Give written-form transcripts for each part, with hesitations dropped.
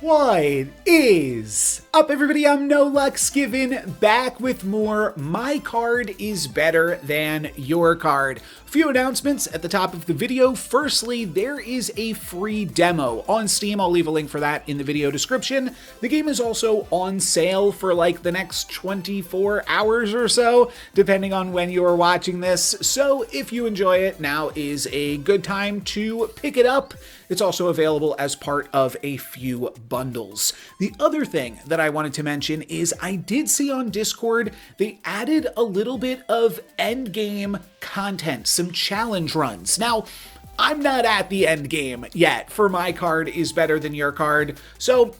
What is up, everybody? I'm NoLucksGiven, back with more My Card is Better Than Your Card. A few announcements at the top of the video. Firstly, there is a free demo on Steam. I'll leave a link for that in the video description. The game is also on sale for like the next 24 hours or so, depending on when you are watching this. So if you enjoy it, now is a good time to pick it up. It's also available as part of a few bundles. The other thing that I wanted to mention is I did see on Discord they added a little bit of endgame content, some challenge runs. Now, I'm not at the end game yet for My Card is Better Than Your Card, so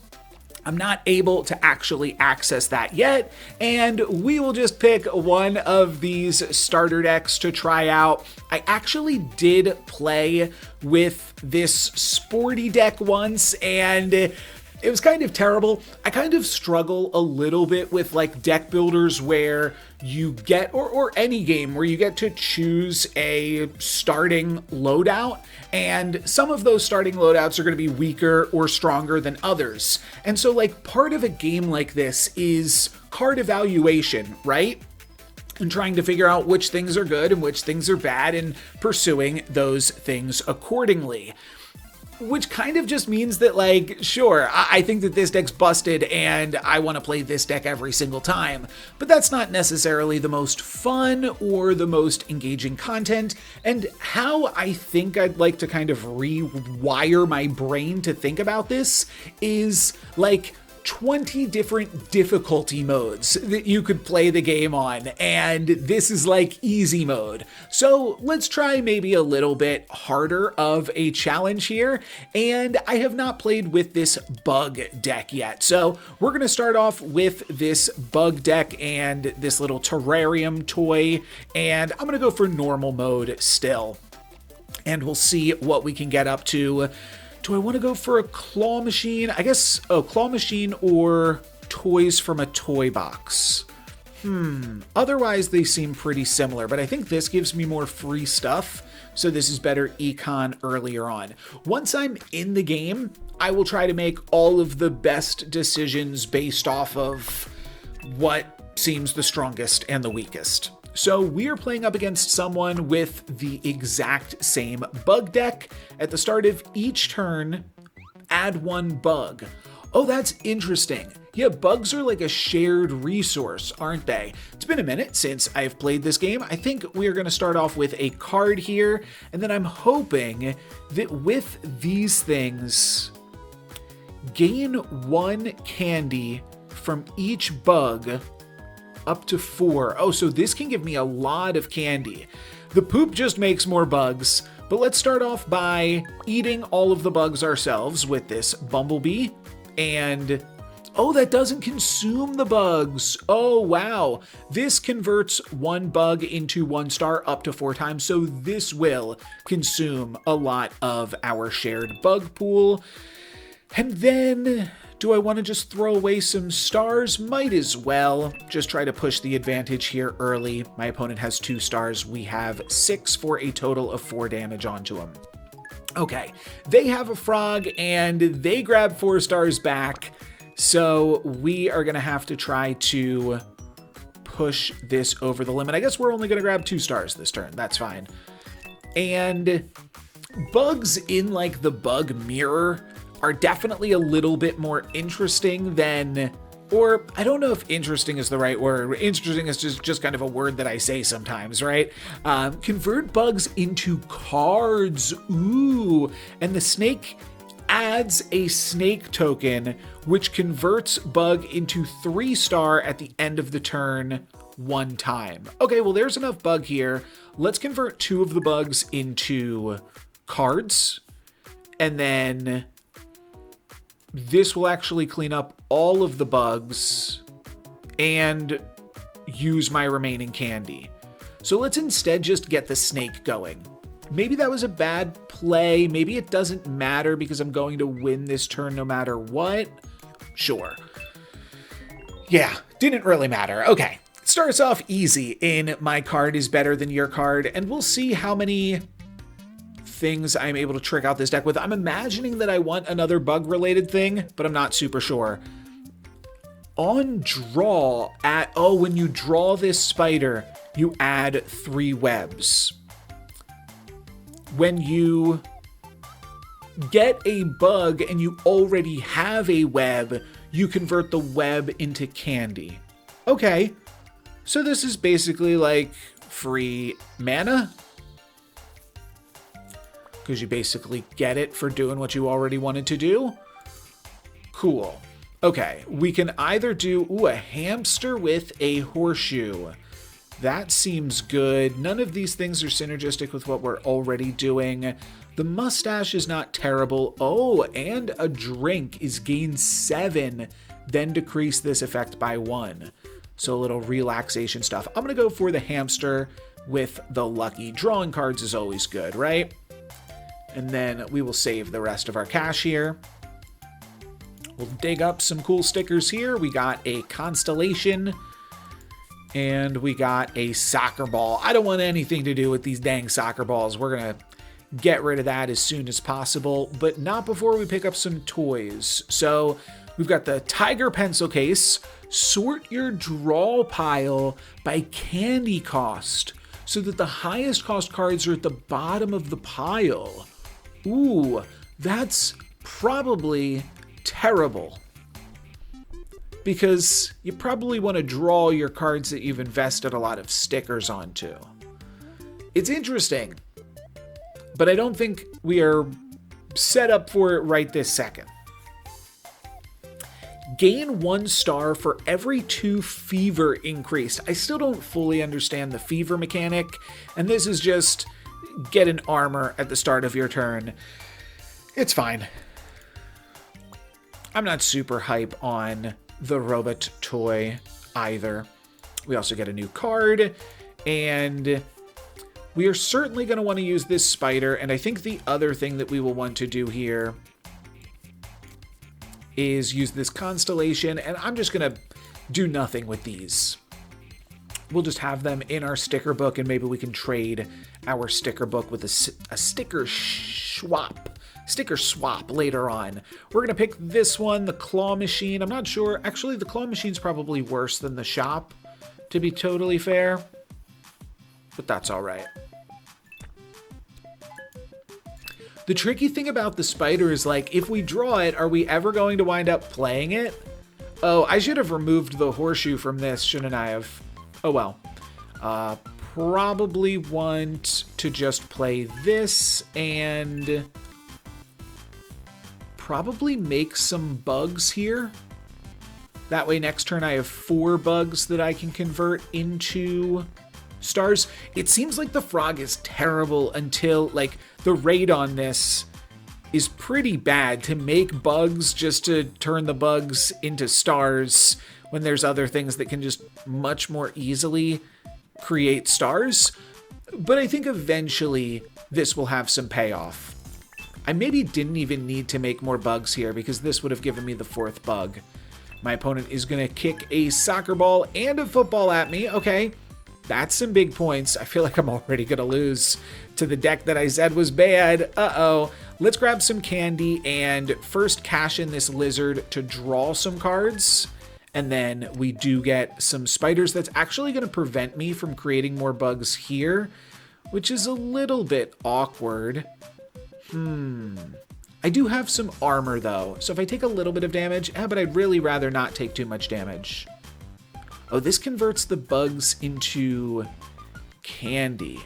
I'm not able to actually access that yet, and we will just pick one of these starter decks to try out. I actually did play with this sporty deck once, and it was kind of terrible. I kind of struggle a little bit with like deck builders where you get, or any game where you get to choose a starting loadout, and some of those starting loadouts are going to be weaker or stronger than others. And so like part of a game like this is card evaluation, right? And trying to figure out which things are good and which things are bad and pursuing those things accordingly. Which kind of just means that, like, sure, I think that this deck's busted and I want to play this deck every single time, but that's not necessarily the most fun or the most engaging content. And how I think I'd like to kind of rewire my brain to think about this is like 20 different difficulty modes that you could play the game on, and this is like easy mode. So let's try maybe a little bit harder of a challenge here, and I have not played with this bug deck yet. So we're going to start off with this bug deck and this little terrarium toy, and I'm going to go for normal mode still, and we'll see what we can get up to. Do I want to go for a claw machine? I guess, claw machine or toys from a toy box. Otherwise they seem pretty similar, but I think this gives me more free stuff, so this is better econ earlier on. Once I'm in the game, I will try to make all of the best decisions based off of what seems the strongest and the weakest. So we are playing up against someone with the exact same bug deck. At the start of each turn, add one bug. Oh, that's interesting. Yeah, bugs are like a shared resource, aren't they? It's been a minute since I've played this game. I think we're going to start off with a card here, and then I'm hoping that with these things, gain one candy from each bug up to 4. Oh, so this can give me a lot of candy. The poop just makes more bugs, but let's start off by eating all of the bugs ourselves with this bumblebee. And oh, that doesn't consume the bugs. Oh, wow. This converts one bug into 1 star up to 4 times, so this will consume a lot of our shared bug pool. And then, do I want to just throw away some stars? Might as well. Just try to push the advantage here early. My opponent has 2 stars. We have 6 for a total of 4 damage onto him. Okay, they have a frog and they grab 4 stars back. So we are going to have to try to push this over the limit. I guess we're only going to grab 2 stars this turn. That's fine. And bugs in like the bug mirror are definitely a little bit more interesting than, or I don't know if interesting is the right word. Interesting is just kind of a word that I say sometimes, right? Convert bugs into cards. Ooh, and the snake adds a snake token, which converts bug into 3 star at the end of the turn 1 time. Okay, well, there's enough bug here. Let's convert 2 of the bugs into cards, and then this will actually clean up all of the bugs and use my remaining candy. So let's instead just get the snake going. Maybe that was a bad play. Maybe it doesn't matter because I'm going to win this turn no matter what. Sure. Yeah, didn't really matter. Okay, starts off easy in My Card is Better Than Your Card, and we'll see how many things I'm able to trick out this deck with. I'm imagining that I want another bug-related thing, but I'm not super sure. On draw, when you draw this spider, you add 3 webs. When you get a bug and you already have a web, you convert the web into candy. Okay, so this is basically like free mana, because you basically get it for doing what you already wanted to do. Cool. Okay, we can either do a hamster with a horseshoe. That seems good. None of these things are synergistic with what we're already doing. The mustache is not terrible. Oh, and a drink is gain 7, then decrease this effect by 1. So a little relaxation stuff. I'm going to go for the hamster with the lucky. Drawing cards is always good, right? And then we will save the rest of our cash here. We'll dig up some cool stickers here. We got a constellation and we got a soccer ball. I don't want anything to do with these dang soccer balls. We're going to get rid of that as soon as possible, but not before we pick up some toys. So we've got the tiger pencil case. Sort your draw pile by candy cost so that the highest cost cards are at the bottom of the pile. Ooh, that's probably terrible, because you probably want to draw your cards that you've invested a lot of stickers onto. It's interesting, but I don't think we are set up for it right this second. Gain 1 star for every 2 fever increased. I still don't fully understand the fever mechanic, and this is just get an armor at the start of your turn. It's fine. I'm not super hype on the robot toy either. We also get a new card, and we are certainly going to want to use this spider. And I think the other thing that we will want to do here is use this constellation, and I'm just going to do nothing with these. We'll just have them in our sticker book, and maybe we can trade our sticker book with a sticker swap later on. We're going to pick this one, the claw machine. I'm not sure. Actually, the claw machine's probably worse than the shop, to be totally fair. But that's all right. The tricky thing about the spider is, like, if we draw it, are we ever going to wind up playing it? Oh, I should have removed the horseshoe from this, shouldn't I have? Oh, well. Probably want to just play this and probably make some bugs here. That way next turn I have 4 bugs that I can convert into stars. It seems like the frog is terrible until, like, the rate on this is pretty bad to make bugs just to turn the bugs into stars when there's other things that can just much more easily create stars. But I think eventually this will have some payoff. I maybe didn't even need to make more bugs here because this would have given me the 4th bug. My opponent is going to kick a soccer ball and a football at me. Okay, that's some big points. I feel like I'm already going to lose to the deck that I said was bad. Uh-oh. Let's grab some candy and first cash in this lizard to draw some cards. And then we do get some spiders. That's actually going to prevent me from creating more bugs here, which is a little bit awkward. I do have some armor, though. So if I take a little bit of damage, but I'd really rather not take too much damage. Oh, this converts the bugs into candy.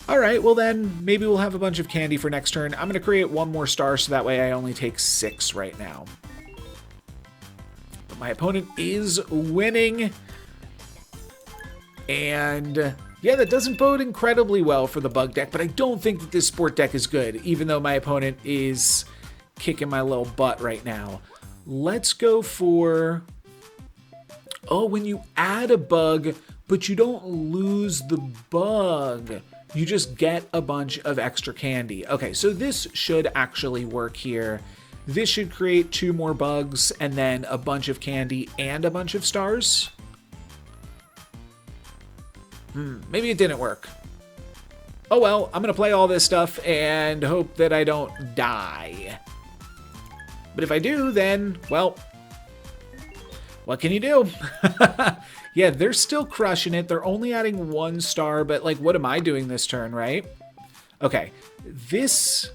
All right, well then, maybe we'll have a bunch of candy for next turn. I'm going to create 1 more star, so that way I only take 6 right now. My opponent is winning. And yeah, that doesn't bode incredibly well for the bug deck, but I don't think that this sport deck is good, even though my opponent is kicking my little butt right now. Let's go for... Oh, when you add a bug, but you don't lose the bug, you just get a bunch of extra candy. Okay, so this should actually work here. This should create 2 more bugs and then a bunch of candy and a bunch of stars. Maybe it didn't work. oh well, I'm going to play all this stuff and hope that I don't die. But if I do, then, well, what can you do? Yeah, they're still crushing it. They're only adding 1 star, but like, what am I doing this turn, right? Okay, this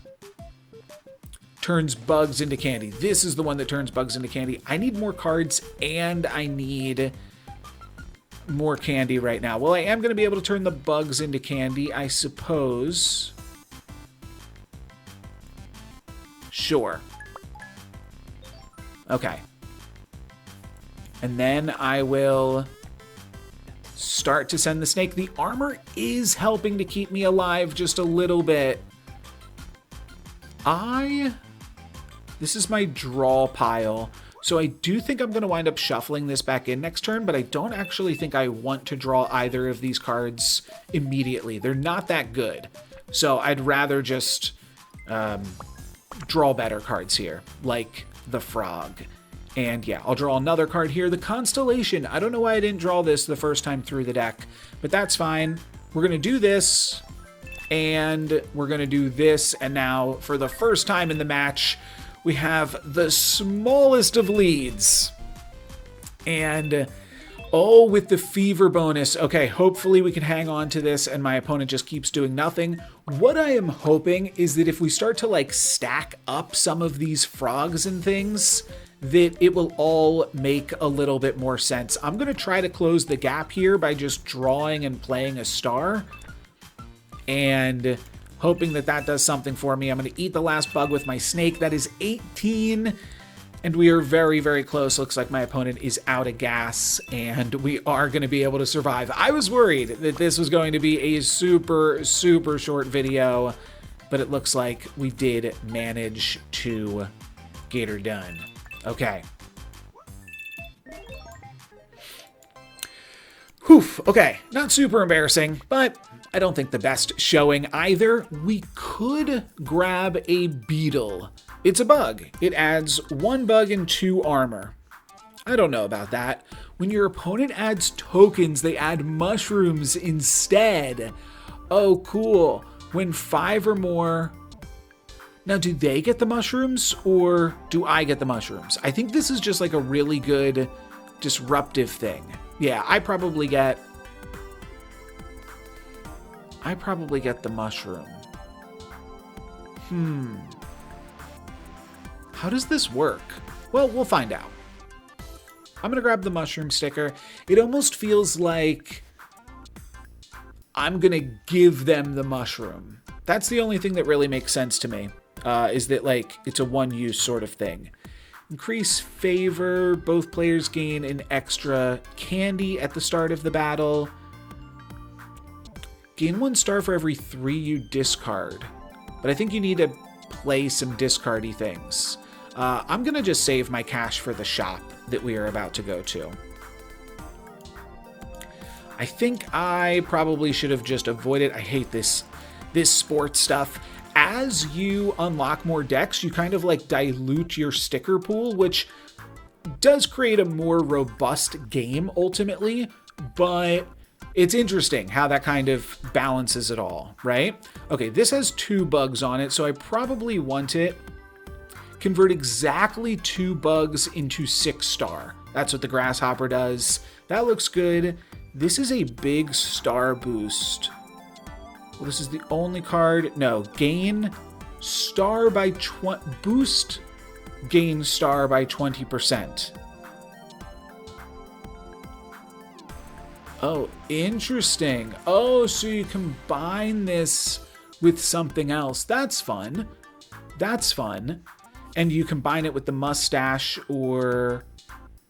turns bugs into candy. This is the one that turns bugs into candy. I need more cards and I need more candy right now. Well, I am going to be able to turn the bugs into candy, I suppose. Sure. Okay. And then I will start to send the snake. The armor is helping to keep me alive just a little bit. This is my draw pile. So I do think I'm going to wind up shuffling this back in next turn, but I don't actually think I want to draw either of these cards immediately. They're not that good. So I'd rather just draw better cards here, like the frog. And yeah, I'll draw another card here, the Constellation. I don't know why I didn't draw this the first time through the deck, but that's fine. We're going to do this, and we're going to do this, and now for the first time in the match, we have the smallest of leads. And, oh, with the fever bonus. Okay, hopefully we can hang on to this and my opponent just keeps doing nothing. What I am hoping is that if we start to, like, stack up some of these frogs and things, that it will all make a little bit more sense. I'm going to try to close the gap here by just drawing and playing a star. And hoping that that does something for me. I'm going to eat the last bug with my snake. That is 18. And we are very, very close. Looks like my opponent is out of gas. And we are going to be able to survive. I was worried that this was going to be a super, super short video. But it looks like we did manage to get her done. Okay. Whew. Okay. Not super embarrassing, but I don't think the best showing either. We could grab a beetle. It's a bug. It adds 1 bug and 2 armor. I don't know about that. When your opponent adds tokens, they add mushrooms instead. Oh, cool. When 5 or more... Now, do they get the mushrooms or do I get the mushrooms? I think this is just like a really good disruptive thing. Yeah, I probably get the mushroom. How does this work? Well, we'll find out. I'm going to grab the mushroom sticker. It almost feels like I'm going to give them the mushroom. That's the only thing that really makes sense to me. Is that, like, it's a one-use sort of thing. Increase favor. Both players gain an extra candy at the start of the battle. Gain 1 star for every 3 you discard. But I think you need to play some discardy things. I'm going to just save my cash for the shop that we are about to go to. I think I probably should have just avoided... I hate this sports stuff. As you unlock more decks, you kind of like dilute your sticker pool, which does create a more robust game ultimately, but it's interesting how that kind of balances it all, right? Okay, this has 2 bugs on it, so I probably want it. Convert exactly 2 bugs into 6 star. That's what the grasshopper does. That looks good. This is a big star boost. Well, this is the only card. No, gain star by boost gain star by 20%. Oh, interesting. Oh, so you combine this with something else. That's fun. That's fun. And you combine it with the mustache or...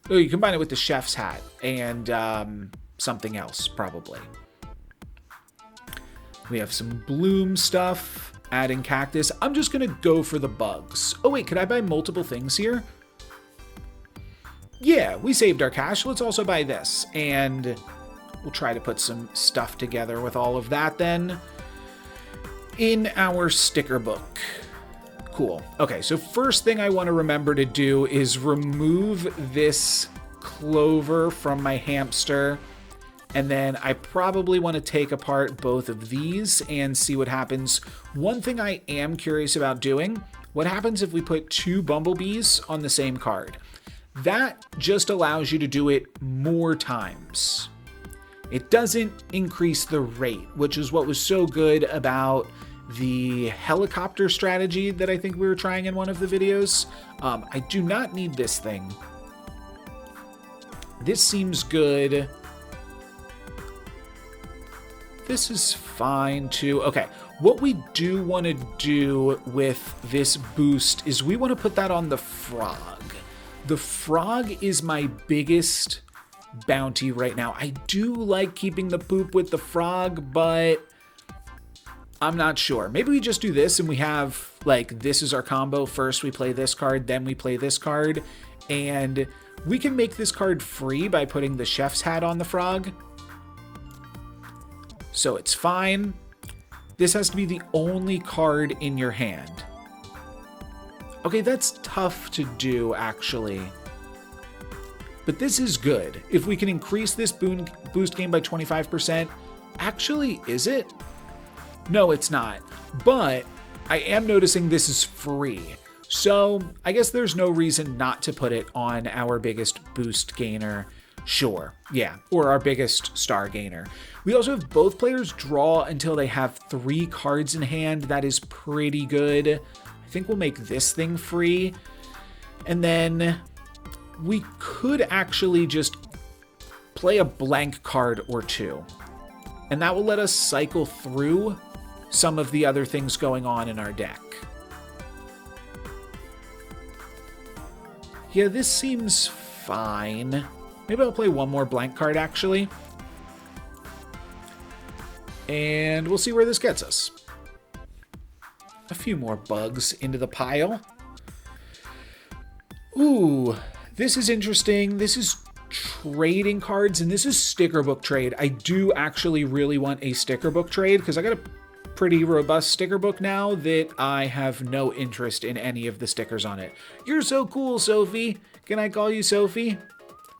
Oh, you combine it with the chef's hat and something else, probably. We have some bloom stuff, adding cactus. I'm just going to go for the bugs. Oh, wait, could I buy multiple things here? Yeah, we saved our cash. Let's also buy this. And we'll try to put some stuff together with all of that then in our sticker book. Cool. Okay, so first thing I want to remember to do is remove this clover from my hamster And then I probably want to take apart both of these and see what happens. One thing I am curious about doing, what happens if we put 2 bumblebees on the same card? That just allows you to do it more times. It doesn't increase the rate, which is what was so good about the helicopter strategy that I think we were trying in one of the videos. I do not need this thing. This seems good. This is fine too. Okay, what we do want to do with this boost is we want to put that on the frog. The frog is my biggest bounty right now. I do like keeping the poop with the frog, but I'm not sure. Maybe we just do this and we have, like, this is our combo. First we play this card, then we play this card, and we can make this card free by putting the chef's hat on the frog. So it's fine. This has to be the only card in your hand. Okay, that's tough to do, actually. But this is good. If we can increase this boost gain by 25%, actually, is it? No, it's not. But I am noticing this is free. So I guess there's no reason not to put it on our biggest boost gainer. Sure, yeah, or our biggest star gainer. We also have both players draw until they have 3 cards in hand. That is pretty good. I think we'll make this thing free. And then we could actually just play a blank card or 2. And that will let us cycle through some of the other things going on in our deck. Yeah, this seems fine. Maybe I'll play one more blank card, actually. And we'll see where this gets us. A few more bugs into the pile. Ooh, this is interesting. This is trading cards, and this is sticker book trade. I do actually really want a sticker book trade, because I got a pretty robust sticker book now that I have no interest in any of the stickers on it. You're so cool, Sophie. Can I call you Sophie?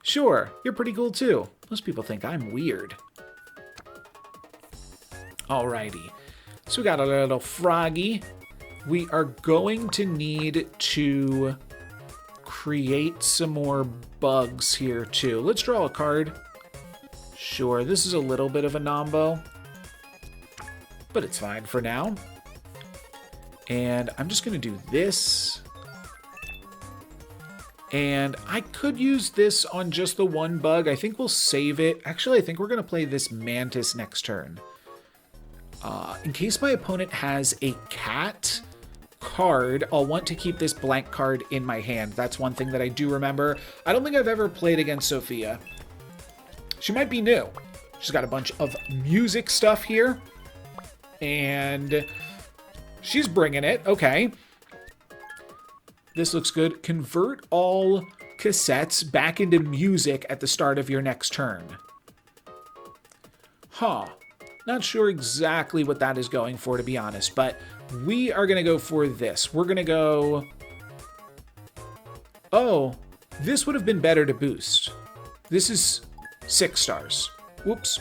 Sure, you're pretty cool too. Most people think I'm weird. Alrighty, so we got a little froggy. We are going to need to create some more bugs here too. Let's draw a card. Sure, this is a little bit of a nombo, but it's fine for now. And I'm just going to do this. And I could use this on just the one bug. I think we'll save it. Actually, I think we're going to play this mantis next turn. In case my opponent has a cat card, I'll want to keep this blank card in my hand. That's one thing that I do remember. I don't think I've ever played against Sophia. She might be new. She's got a bunch of music stuff here. And she's bringing it. Okay. This looks good. Convert all cassettes back into music at the start of your next turn. Huh. Not sure exactly what that is going for, to be honest, but we are going to go for this. We're going to go... Oh, this would have been better to boost. This is 6 stars. Whoops.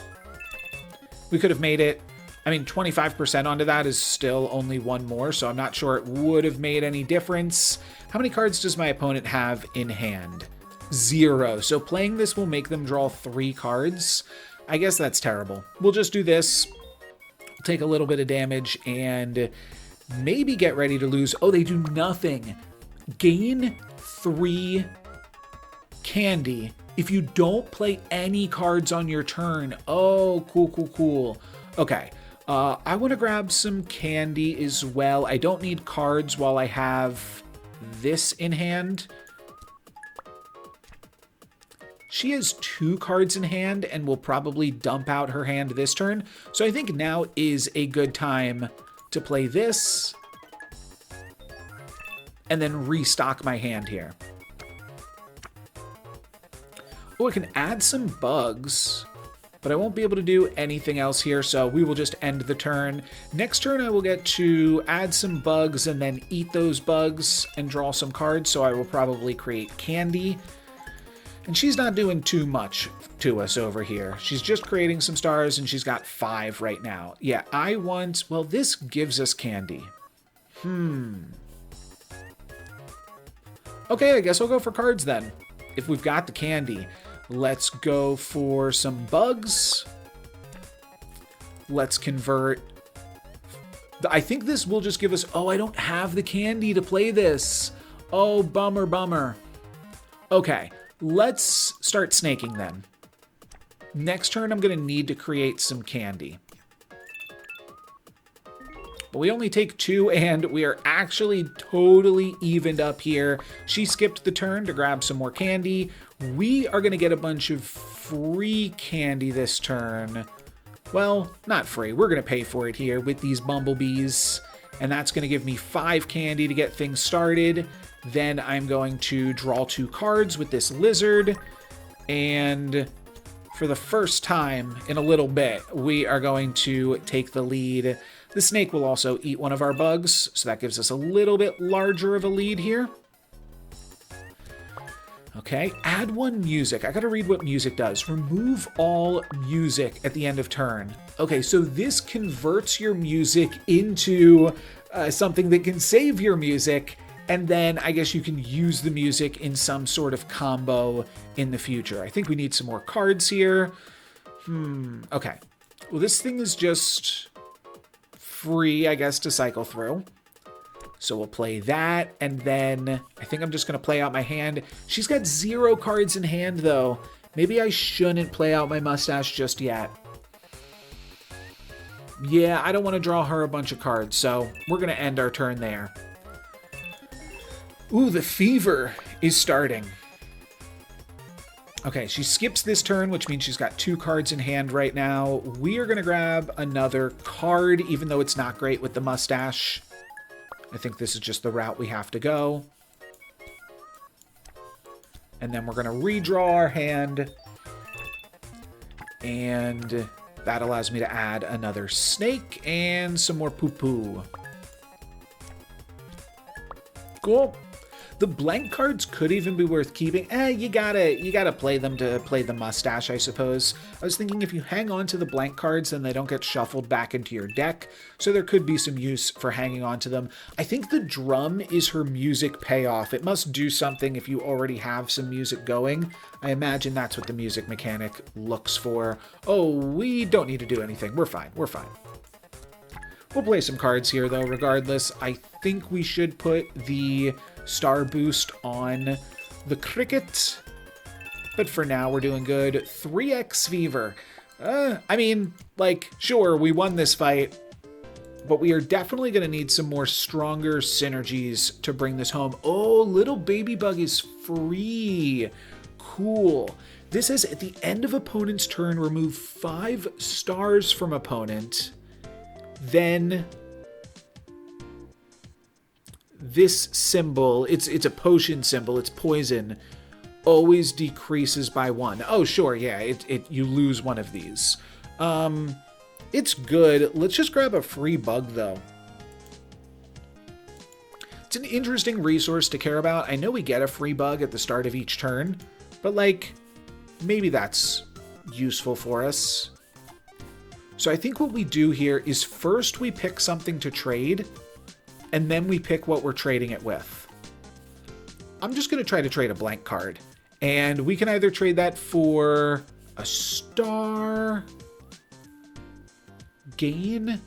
We could have made it... I mean, 25% onto that is still only 1 more, so I'm not sure it would have made any difference. How many cards does my opponent have in hand? 0. So playing this will make them draw 3 cards. I guess that's terrible. We'll just do this, take a little bit of damage, and maybe get ready to lose. Oh, they do nothing. Gain 3 candy if you don't play any cards on your turn. Oh, cool, cool, cool. Okay. I want to grab some candy as well. I don't need cards while I have this in hand. She has 2 cards in hand and will probably dump out her hand this turn. So I think now is a good time to play this and then restock my hand here. Oh, I can add some bugs, but I won't be able to do anything else here, so we will just end the turn. Next turn, I will get to add some bugs and then eat those bugs and draw some cards, so I will probably create candy. And she's not doing too much to us over here. She's just creating some stars, and she's got 5 right now. Yeah, I want... Well, this gives us candy. Okay, I guess I'll go for cards then. If we've got the candy. Let's go for some bugs. Let's convert... I think this will just give us... Oh, I don't have the candy to play this. Oh, bummer, bummer. Okay. Let's start snaking then. Next turn, I'm going to need to create some candy. But we only take 2, and we are actually totally evened up here. She skipped the turn to grab some more candy. We are going to get a bunch of free candy this turn. Well, not free. We're going to pay for it here with these bumblebees. And that's going to give me 5 candy to get things started. Then I'm going to draw 2 cards with this lizard. And for the first time in a little bit, we are going to take the lead. The snake will also eat one of our bugs, so that gives us a little bit larger of a lead here. Okay, add 1 music. I gotta read what music does. Remove all music at the end of turn. Okay, so this converts your music into something that can save your music. And then I guess you can use the music in some sort of combo in the future. I think we need some more cards here. Okay. Well, this thing is just free, I guess, to cycle through. So we'll play that. And then I think I'm just going to play out my hand. She's got 0 cards in hand, though. Maybe I shouldn't play out my mustache just yet. Yeah, I don't want to draw her a bunch of cards. So we're going to end our turn there. Ooh, the fever is starting. Okay, she skips this turn, which means she's got 2 cards in hand right now. We are going to grab another card, even though it's not great with the mustache. I think this is just the route we have to go. And then we're going to redraw our hand. And that allows me to add another snake and some more poo-poo. Cool. The blank cards could even be worth keeping. You gotta play them to play the mustache, I suppose. I was thinking if you hang on to the blank cards, then they don't get shuffled back into your deck. So there could be some use for hanging on to them. I think the drum is her music payoff. It must do something if you already have some music going. I imagine that's what the music mechanic looks for. Oh, we don't need to do anything. We're fine. We're fine. We'll play some cards here, though, regardless. I think we should put the star boost on the cricket. But for now, we're doing good. 3x fever. I mean, like, sure, we won this fight. But we are definitely going to need some more stronger synergies to bring this home. Oh, little baby bug is free. Cool. This says at the end of opponent's turn, remove 5 stars from opponent. Then this symbol, it's a potion symbol, it's poison, always decreases by 1. Oh, sure, yeah, you lose one of these. It's good. Let's just grab a free bug, though. It's an interesting resource to care about. I know we get a free bug at the start of each turn, but, like, maybe that's useful for us. So I think what we do here is first we pick something to trade, and then we pick what we're trading it with. I'm just going to try to trade a blank card. And we can either trade that for a star, gain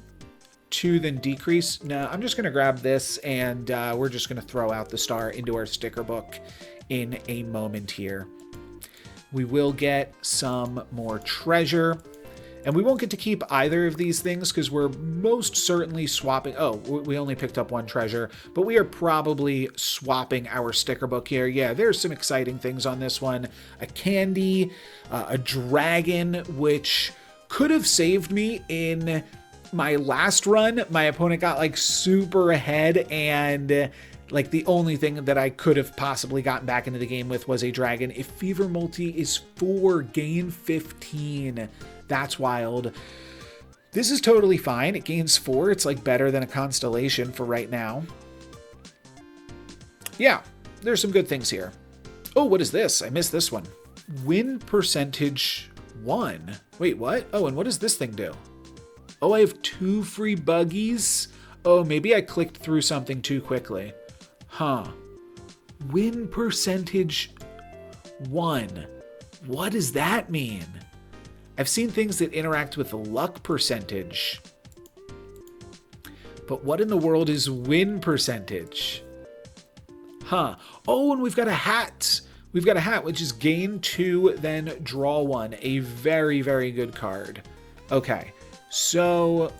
2, then decrease. No, I'm just going to grab this, and we're just going to throw out the star into our sticker book in a moment here. We will get some more treasure. And we won't get to keep either of these things because we're most certainly swapping. Oh, we only picked up 1 treasure, but we are probably swapping our sticker book here. Yeah, there's some exciting things on this one. A candy, a dragon, which could have saved me in my last run. My opponent got like super ahead, and like the only thing that I could have possibly gotten back into the game with was a dragon. If Fever Multi is 4, gain 15. That's wild. This is totally fine. It gains 4. It's like better than a constellation for right now. Yeah, there's some good things here. Oh, what is this? I missed this one. Win percentage 1. Wait, what? Oh, and what does this thing do? Oh, I have 2 free buggies? Oh, maybe I clicked through something too quickly. Huh. Win percentage 1. What does that mean? I've seen things that interact with the luck percentage. But what in the world is win percentage? Huh. Oh, and we've got a hat. We've got a hat, which is gain 2, then draw 1. A very, very good card. Okay. So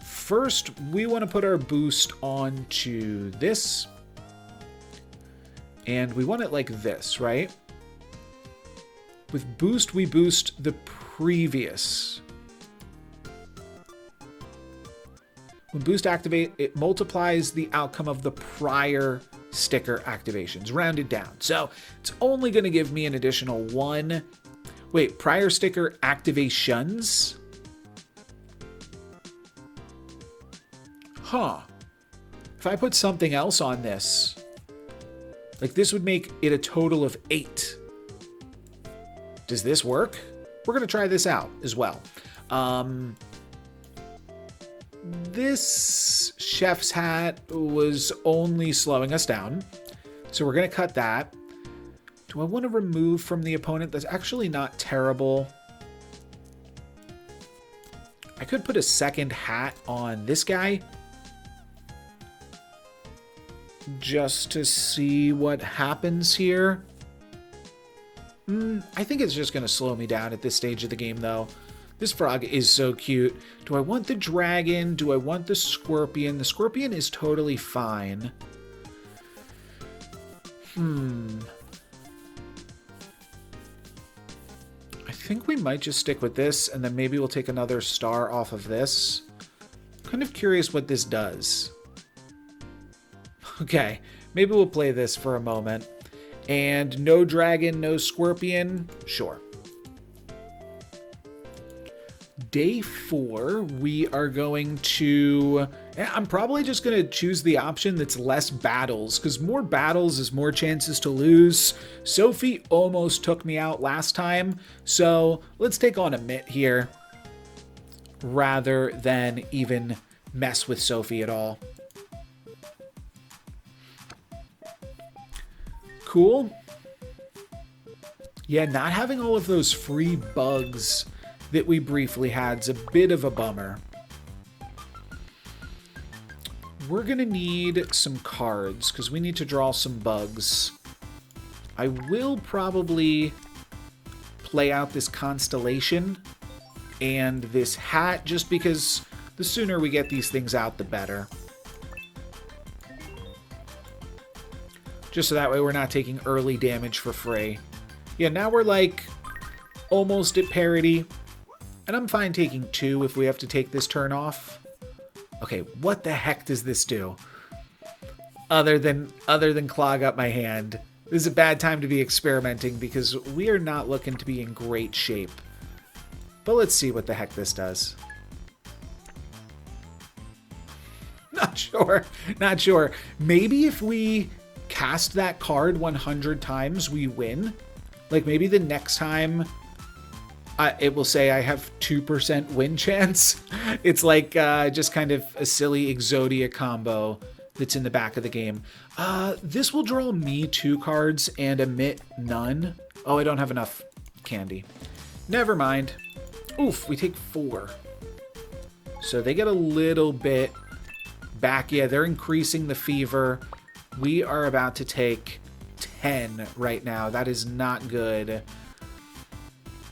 first we want to put our boost onto this. And we want it like this, right? With boost, we boost the previous. When boost activate, it multiplies the outcome of the prior sticker activations, rounded down. So it's only going to give me an additional 1. Wait, prior sticker activations? Huh. If I put something else on this, like this would make it a total of 8. Does this work? We're going to try this out as well. This chef's hat was only slowing us down, so we're going to cut that. Do I want to remove from the opponent? That's actually not terrible. I could put a second hat on this guy just to see what happens here. I think it's just going to slow me down at this stage of the game, though. This frog is so cute. Do I want the dragon? Do I want the scorpion? The scorpion is totally fine. I think we might just stick with this, and then maybe we'll take another star off of this. I'm kind of curious what this does. Okay, maybe we'll play this for a moment. And no dragon, no scorpion. Sure. Day 4, we are going to... I'm probably just going to choose the option that's less battles, because more battles is more chances to lose. Sophie almost took me out last time, so let's take on a mitt here rather than even mess with Sophie at all. Cool. Yeah, not having all of those free bugs that we briefly had is a bit of a bummer. We're going to need some cards because we need to draw some bugs. I will probably play out this constellation and this hat just because the sooner we get these things out, the better. Just so that way we're not taking early damage for free. Yeah, now we're like almost at parity. And I'm fine taking 2 if we have to take this turn off. Okay, what the heck does this do? Other than clog up my hand. This is a bad time to be experimenting because we are not looking to be in great shape. But let's see what the heck this does. Not sure. Not sure. Maybe if we cast that card 100 times, we win. Like maybe the next time it will say I have 2% win chance. It's like just kind of a silly Exodia combo that's in the back of the game. This will draw me 2 cards and emit none. Oh, I don't have enough candy. Never mind. Oof, we take 4. So they get a little bit back. Yeah, they're increasing the fever. We are about to take 10 right now. That is not good.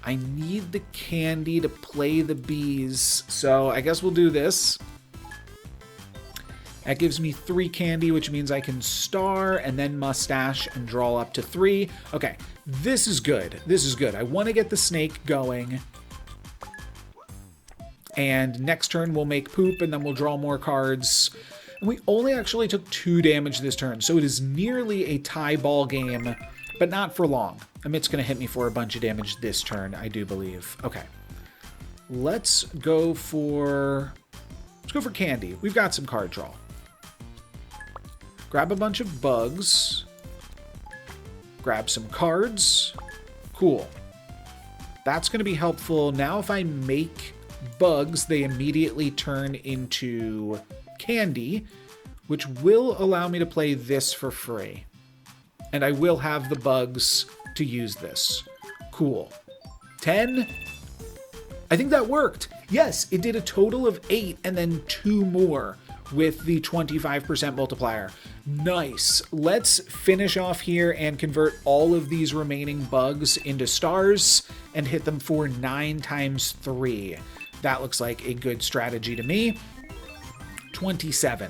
I need the candy to play the bees, so I guess we'll do this. That gives me 3 candy, which means I can star and then mustache and draw up to 3. Okay, this is good. This is good. I want to get the snake going. And next turn we'll make poop and then we'll draw more cards. And we only actually took 2 damage this turn, so it is nearly a tie ball game, but not for long. Amit's going to hit me for a bunch of damage this turn, I do believe. Okay. Let's go for candy. We've got some card draw. Grab a bunch of bugs. Grab some cards. Cool. That's going to be helpful. Now if I make bugs, they immediately turn into candy, which will allow me to play this for free. And I will have the bugs to use this. Cool. 10. I think that worked. Yes, it did a total of 8 and then 2 more with the 25% multiplier. Nice. Let's finish off here and convert all of these remaining bugs into stars and hit them for 9 times 3. That looks like a good strategy to me. 27.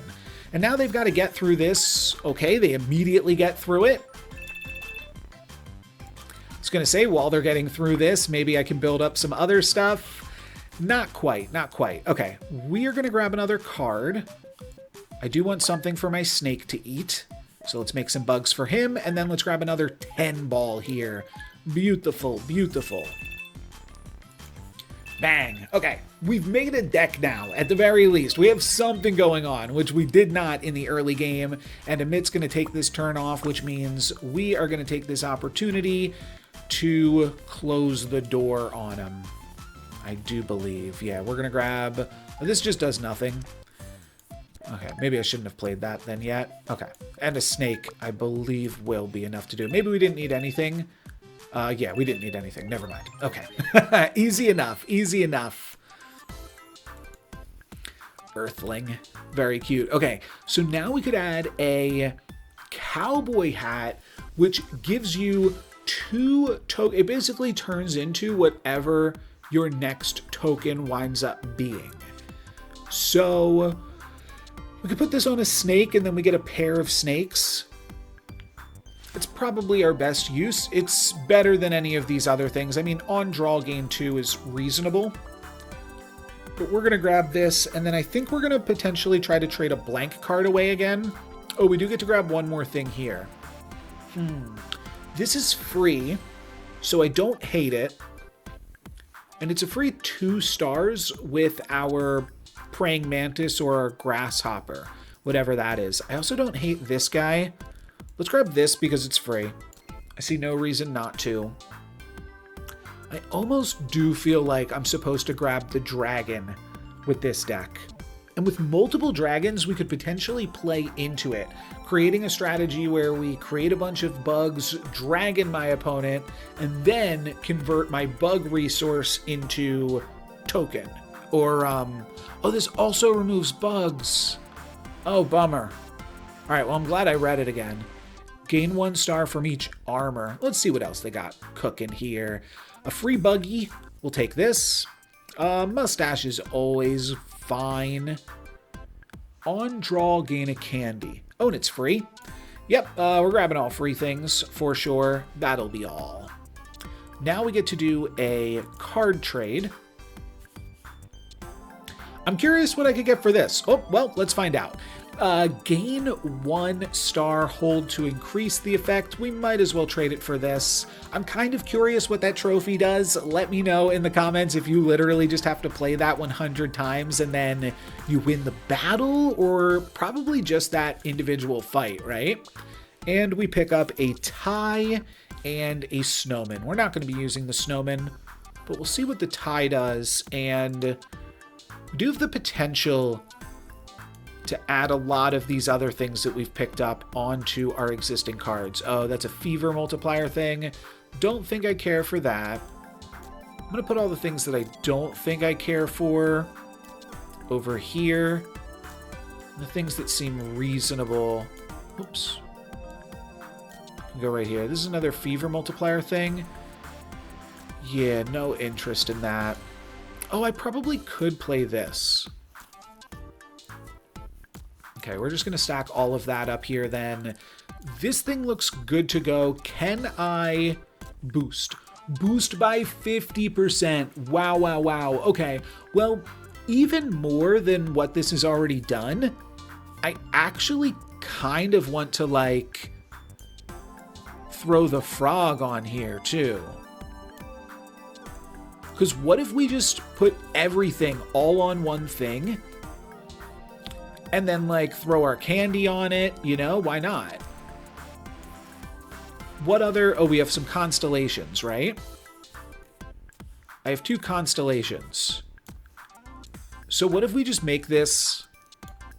And now they've got to get through this. Okay, they immediately get through it. I was going to say, while they're getting through this, maybe I can build up some other stuff. Not quite, not quite. Okay, we are going to grab another card. I do want something for my snake to eat. So let's make some bugs for him. And then let's grab another 10 ball here. Beautiful, beautiful. Bang. Okay, we've made a deck now, at the very least. We have something going on, which we did not in the early game. And Amit's going to take this turn off, which means we are going to take this opportunity to close the door on him. I do believe. Yeah, we're going to grab... This just does nothing. Okay, maybe I shouldn't have played that then yet. Okay, and a snake, I believe, will be enough to do. Maybe we didn't need anything. Yeah, we didn't need anything. Never mind. Okay. Easy enough. Easy enough. Earthling. Very cute. Okay, so now we could add a cowboy hat, which gives you 2 tokens. It basically turns into whatever your next token winds up being. So we could put this on a snake and then we get a pair of snakes. It's probably our best use. It's better than any of these other things. I mean, on draw gain 2 is reasonable. But we're going to grab this, and then I think we're going to potentially try to trade a blank card away again. Oh, we do get to grab one more thing here. This is free, so I don't hate it. And it's a free 2 stars with our praying mantis or our grasshopper, whatever that is. I also don't hate this guy. Let's grab this because it's free. I see no reason not to. I almost do feel like I'm supposed to grab the dragon with this deck. And with multiple dragons, we could potentially play into it, creating a strategy where we create a bunch of bugs, dragon my opponent, and then convert my bug resource into token. Or, oh, this also removes bugs. Oh, bummer. All right, well, I'm glad I read it again. Gain 1 star from each armor. Let's see what else they got cooking here. A free buggy. We'll take this. Mustache is always fine. On draw, gain a candy. Oh, and it's free. Yep, we're grabbing all free things for sure. That'll be all. Now we get to do a card trade. I'm curious what I could get for this. Oh, well, let's find out. Gain 1 star hold to increase the effect. We might as well trade it for this. I'm kind of curious what that trophy does. Let me know in the comments if you literally just have to play that 100 times and then you win the battle, or probably just that individual fight, right? And we pick up a tie and a snowman. We're not going to be using the snowman, but we'll see what the tie does. And we do have the potential to add a lot of these other things that we've picked up onto our existing cards. Oh, that's a fever multiplier thing. Don't think I care for that. I'm going to put all the things that I don't think I care for over here. The things that seem reasonable. Oops. Go right here. This is another fever multiplier thing. Yeah, no interest in that. Oh, I probably could play this. Okay, we're just going to stack all of that up here then. This thing looks good to go. Can I boost? Boost by 50%. Wow, wow, wow. Okay, well, even more than what this has already done, I actually kind of want to, like, throw the frog on here, too. Because what if we just put everything all on one thing? And then, like, throw our candy on it, you know? Why not? What other... Oh, we have some constellations, right? I have 2 constellations. So what if we just make this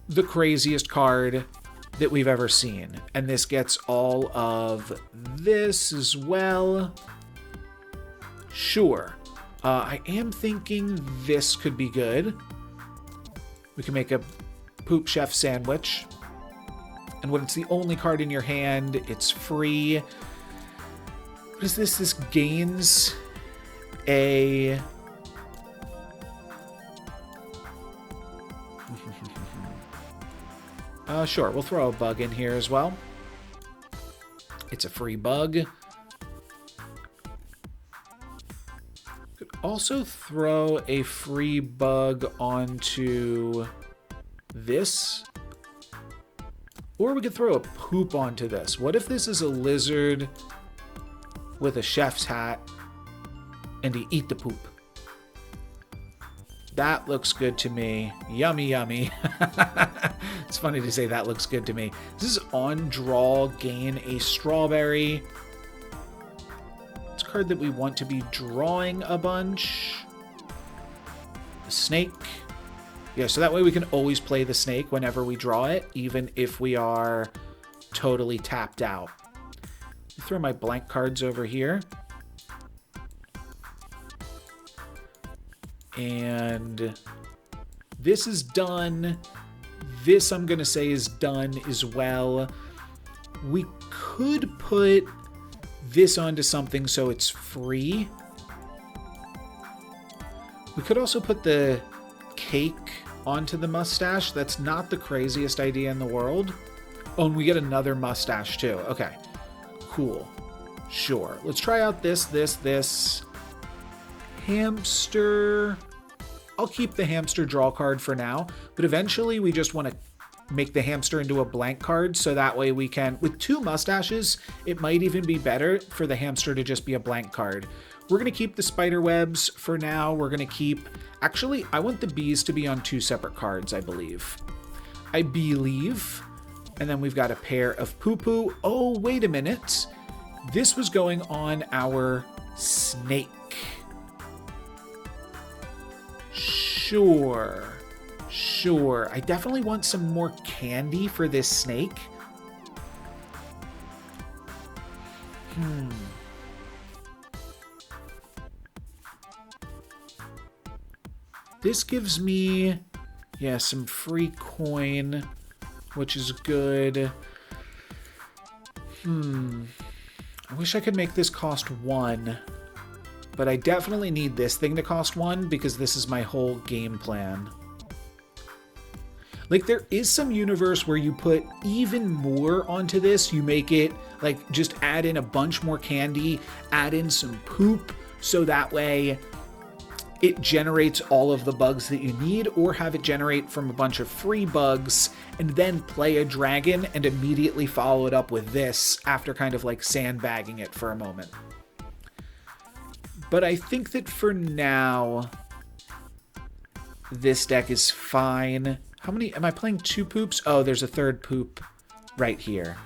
the craziest card that we've ever seen? And this gets all of this as well. Sure. I am thinking this could be good. We can make a poop chef sandwich. And when it's the only card in your hand, it's free. What is this? This gains a... Sure, we'll throw a bug in here as well. It's a free bug. Could also throw a free bug onto this. Or we could throw a poop onto this. What if this is a lizard with a chef's hat and he eat the poop? That looks good to me. Yummy, yummy. It's funny to say that looks good to me. This is on draw, gain a strawberry. It's a card that we want to be drawing a bunch. The snake. Yeah, so that way we can always play the snake whenever we draw it, even if we are totally tapped out. Throw my blank cards over here. And this is done. This, I'm going to say, is done as well. We could put this onto something so it's free. We could also put the cake onto the mustache. That's not the craziest idea in the world. Oh, and we get another mustache too. Okay, cool. Sure. Let's try out this. Hamster. I'll keep the hamster draw card for now, but eventually we just want to make the hamster into a blank card, so that way we can, with 2 mustaches, it might even be better for the hamster to just be a blank card. We're going to keep the spider webs for now. We're going to keep, actually, I want the bees to be on 2 separate cards, I believe. And then we've got a pair of poo-poo. Oh, wait a minute. This was going on our snake. Sure. I definitely want some more candy for this snake. This gives me, yeah, some free coin, which is good. I wish I could make this cost 1. But I definitely need this thing to cost 1 because this is my whole game plan. Like, there is some universe where you put even more onto this. You make it, like, just add in a bunch more candy, add in some poop, so that way it generates all of the bugs that you need, or have it generate from a bunch of free bugs, and then play a dragon and immediately follow it up with this after kind of like sandbagging it for a moment. But I think that for now, this deck is fine. How many? Am I playing 2 poops? Oh, there's a 3rd poop right here.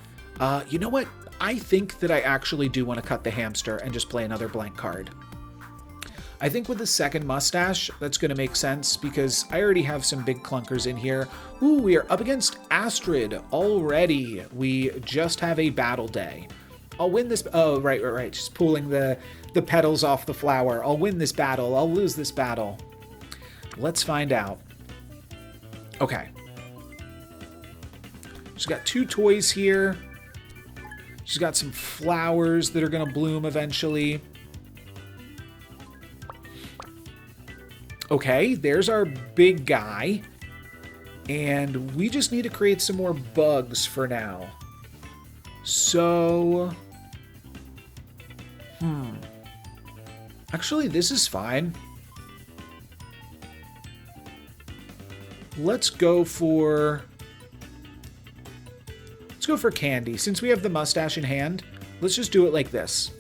You know what? I think that I actually do want to cut the hamster and just play another blank card. I think with the 2nd mustache, that's going to make sense because I already have some big clunkers in here. Ooh, we are up against Astrid already. We just have a battle day. I'll win this. Oh, right. Just pulling the petals off the flower. I'll win this battle. I'll lose this battle. Let's find out. Okay. She's got 2 toys here. She's got some flowers that are going to bloom eventually. Okay, there's our big guy. And we just need to create some more bugs for now. So... Actually, this is fine. Let's go for candy. Since we have the mustache in hand, let's just do it like this.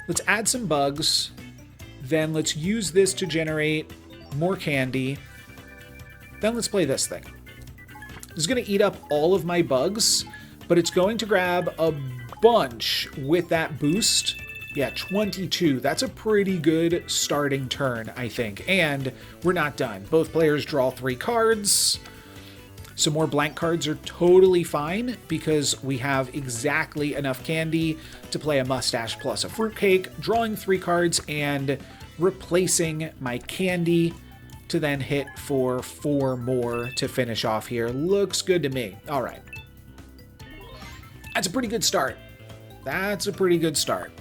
Let's add some bugs. Then let's use this to generate more candy. Then let's play this thing. This is going to eat up all of my bugs, but it's going to grab a bunch with that boost Yeah, 22. That's a pretty good starting turn, I think. And we're not done. Both players draw 3 cards. Some more blank cards are totally fine because we have exactly enough candy to play a mustache plus a fruitcake, drawing 3 cards and replacing my candy to then hit for 4 more to finish off here. Looks good to me. All right. That's a pretty good start. That's a pretty good start.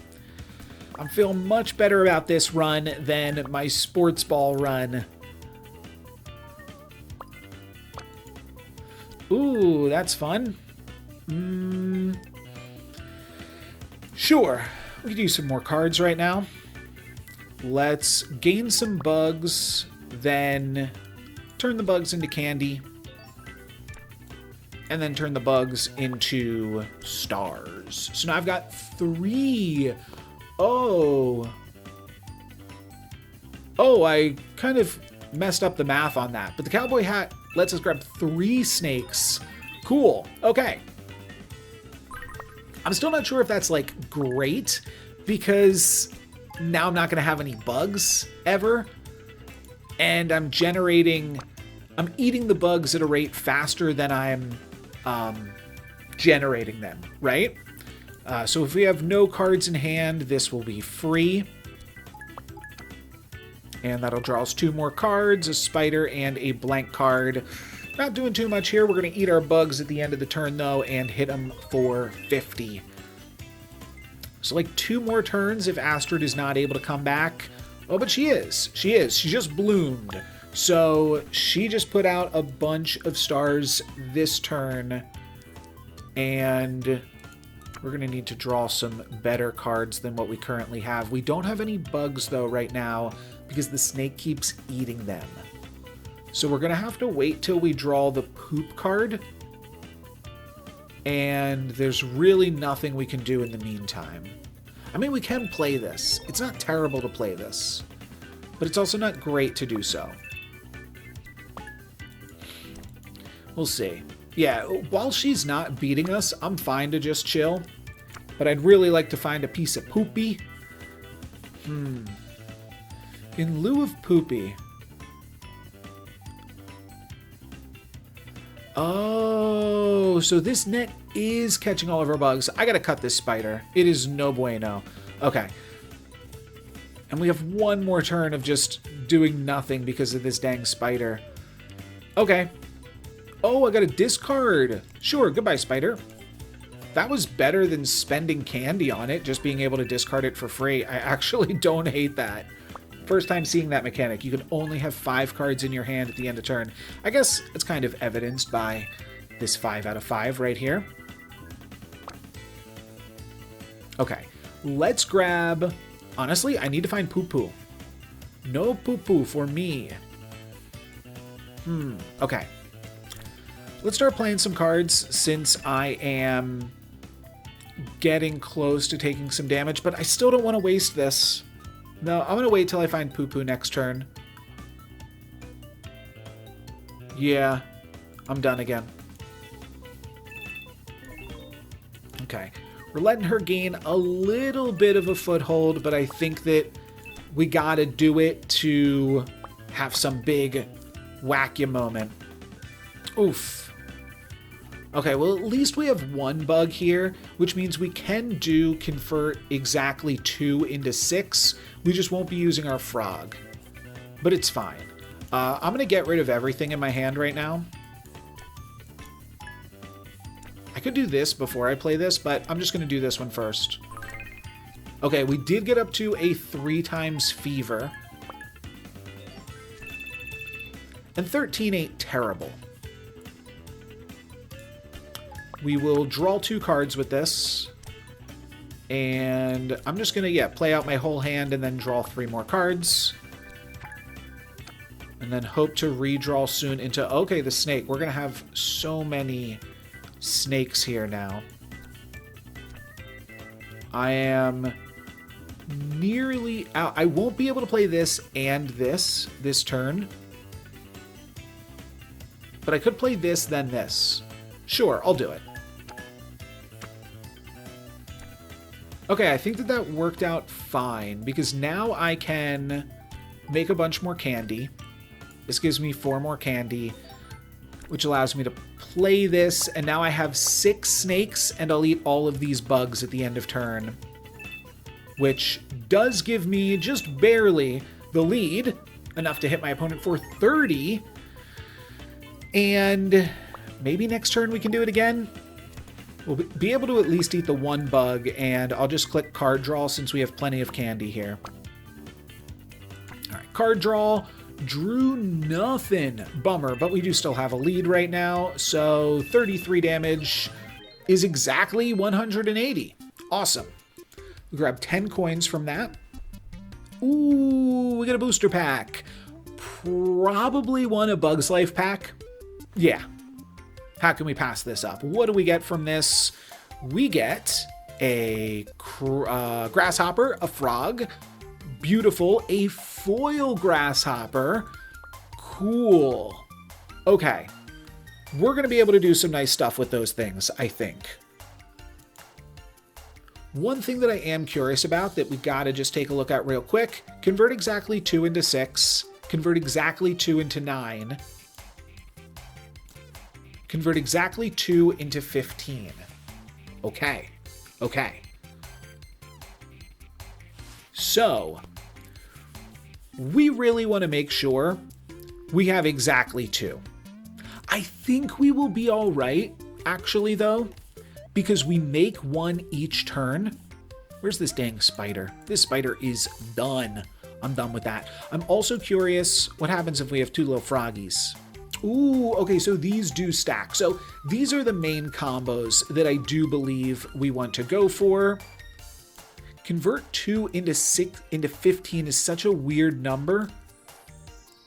I'm feeling much better about this run than my sports ball run. Ooh, that's fun. Sure, we could use some more cards right now. Let's gain some bugs, then turn the bugs into candy, and then turn the bugs into stars. So now I've got 3. Oh, I kind of messed up the math on that, but the cowboy hat lets us grab 3 snakes. Cool. Okay. I'm still not sure if that's like great because now I'm not going to have any bugs ever. And I'm eating the bugs at a rate faster than I'm generating them, right? So if we have no cards in hand, this will be free. And that'll draw us 2 more cards, a spider and a blank card. Not doing too much here. We're going to eat our bugs at the end of the turn, though, and hit them for 50. So, like, 2 more turns if Astrid is not able to come back. Oh, but she is. She is. She just bloomed. So, she just put out a bunch of stars this turn. And we're going to need to draw some better cards than what we currently have. We don't have any bugs, though, right now, because the snake keeps eating them. So we're going to have to wait till we draw the poop card. And there's really nothing we can do in the meantime. I mean, we can play this. It's not terrible to play this. But it's also not great to do so. We'll see. Yeah, while she's not beating us, I'm fine to just chill. But I'd really like to find a piece of poopy. In lieu of poopy. Oh, so this net is catching all of our bugs. I gotta cut this spider. It is no bueno. Okay. And we have 1 more turn of just doing nothing because of this dang spider. Okay. Oh, I got a discard. Sure, goodbye, spider. That was better than spending candy on it, just being able to discard it for free. I actually don't hate that. First time seeing that mechanic. You can only have 5 cards in your hand at the end of turn. I guess it's kind of evidenced by this 5 out of 5 right here. Okay, let's grab... Honestly, I need to find poo-poo. No poo-poo for me. Okay. Let's start playing some cards since I am getting close to taking some damage, but I still don't want to waste this. No, I'm going to wait till I find poo-poo next turn. Yeah, I'm done again. Okay. We're letting her gain a little bit of a foothold, but I think that we got to do it to have some big whack-ya moment. Oof. Okay, well, at least we have 1 bug here, which means we can do convert exactly 2 into 6. We just won't be using our frog. But it's fine. I'm going to get rid of everything in my hand right now. I could do this before I play this, but I'm just going to do this one first. Okay, we did get up to a 3 times fever. And 13 ain't terrible. We will draw 2 cards with this. And I'm just going to, play out my whole hand and then draw 3 more cards. And then hope to redraw soon into, okay, the snake. We're going to have so many snakes here now. I am nearly out. I won't be able to play this and this turn. But I could play this, then this. Sure, I'll do it. Okay, I think that that worked out fine because now I can make a bunch more candy. This gives me 4 more candy, which allows me to play this. And now I have 6 snakes and I'll eat all of these bugs at the end of turn, which does give me just barely the lead, enough to hit my opponent for 30. And maybe next turn we can do it again. We'll be able to at least eat the 1 bug, and I'll just click card draw since we have plenty of candy here. All right, card draw. Drew nothing. Bummer, but we do still have a lead right now. So 33 damage is exactly 180. Awesome. We grab 10 coins from that. Ooh, we get a booster pack. Probably won a Bug's Life pack. Yeah. How can we pass this up? What do we get from this? We get a grasshopper, a frog, beautiful, a foil grasshopper. Cool. Okay. We're going to be able to do some nice stuff with those things, I think. One thing that I am curious about that we got to just take a look at real quick. Convert exactly 2 into 6. Convert exactly 2 into 9. Convert exactly 2 into 15. Okay. Okay. So, we really want to make sure we have exactly 2. I think we will be all right, actually, though, because we make 1 each turn. Where's this dang spider? This spider is done. I'm done with that. I'm also curious what happens if we have 2 little froggies. Ooh, okay, so these do stack. So these are the main combos that I do believe we want to go for. Convert 2 into 15 is such a weird number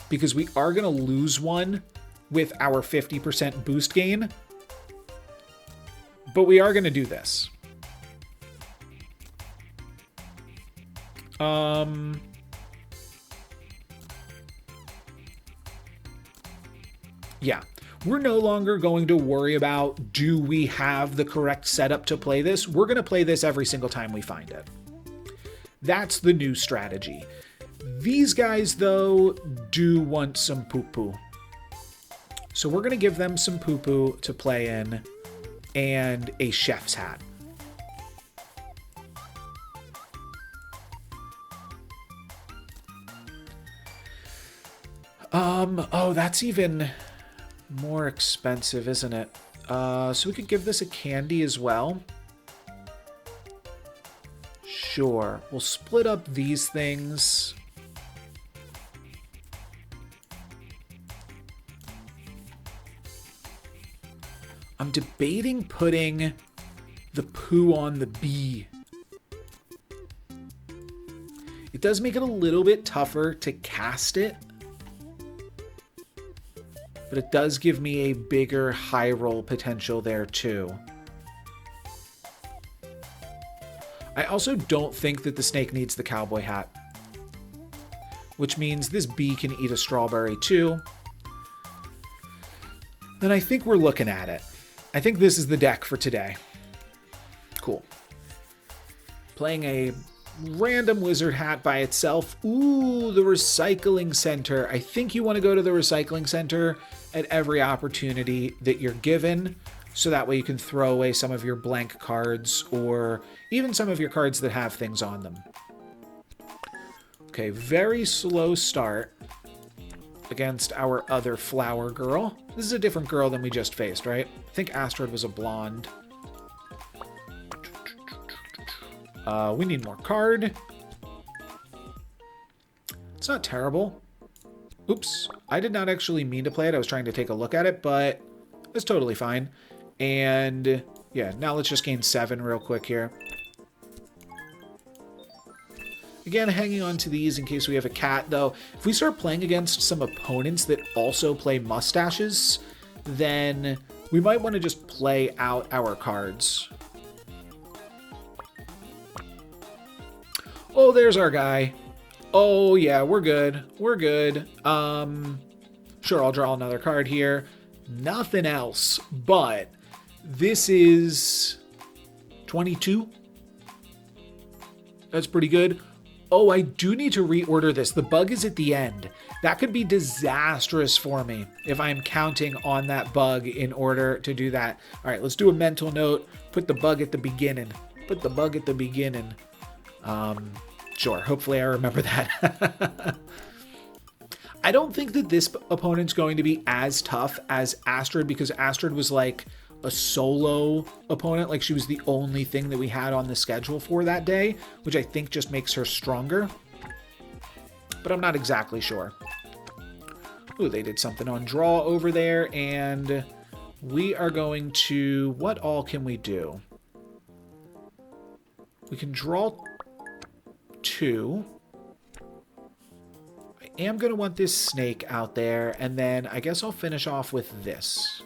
because we are going to lose 1 with our 50% boost gain. But we are going to do this. Yeah, we're no longer going to worry about, do we have the correct setup to play this? We're going to play this every single time we find it. That's the new strategy. These guys, though, do want some poo-poo. So we're going to give them some poo-poo to play in and a chef's hat. Oh, that's even more expensive, isn't it? So we could give this a candy as well. Sure. We'll split up these things. I'm debating putting the poo on the bee. It does make it a little bit tougher to cast it, but it does give me a bigger high roll potential there too. I also don't think that the snake needs the cowboy hat, which means this bee can eat a strawberry too. Then I think we're looking at it. I think this is the deck for today. Cool. Playing a random wizard hat by itself. Ooh, the recycling center. I think you want to go to the recycling center at every opportunity that you're given, so that way you can throw away some of your blank cards or even some of your cards that have things on them. Okay, very slow start against our other flower girl. This is a different girl than we just faced, right? I think Astrid was a blonde. We need more card. It's not terrible. Oops, I did not actually mean to play it. I was trying to take a look at it, but it's totally fine. And yeah, now let's just gain 7 real quick here. Again, hanging on to these in case we have a cat, though. If we start playing against some opponents that also play mustaches, then we might want to just play out our cards. Oh, there's our guy. Oh, yeah, we're good. We're good. Sure, I'll draw another card here. Nothing else, but this is 22. That's pretty good. Oh, I do need to reorder this. The bug is at the end. That could be disastrous for me if I'm counting on that bug in order to do that. All right, let's do a mental note. Put the bug at the beginning. Put the bug at the beginning. Sure, hopefully I remember that. I don't think that this opponent's going to be as tough as Astrid, because Astrid was like a solo opponent. Like, she was the only thing that we had on the schedule for that day, which I think just makes her stronger. But I'm not exactly sure. Ooh, they did something on draw over there, and we are going to... What all can we do? We can draw 2. I am going to want this snake out there, and then I guess I'll finish off with this.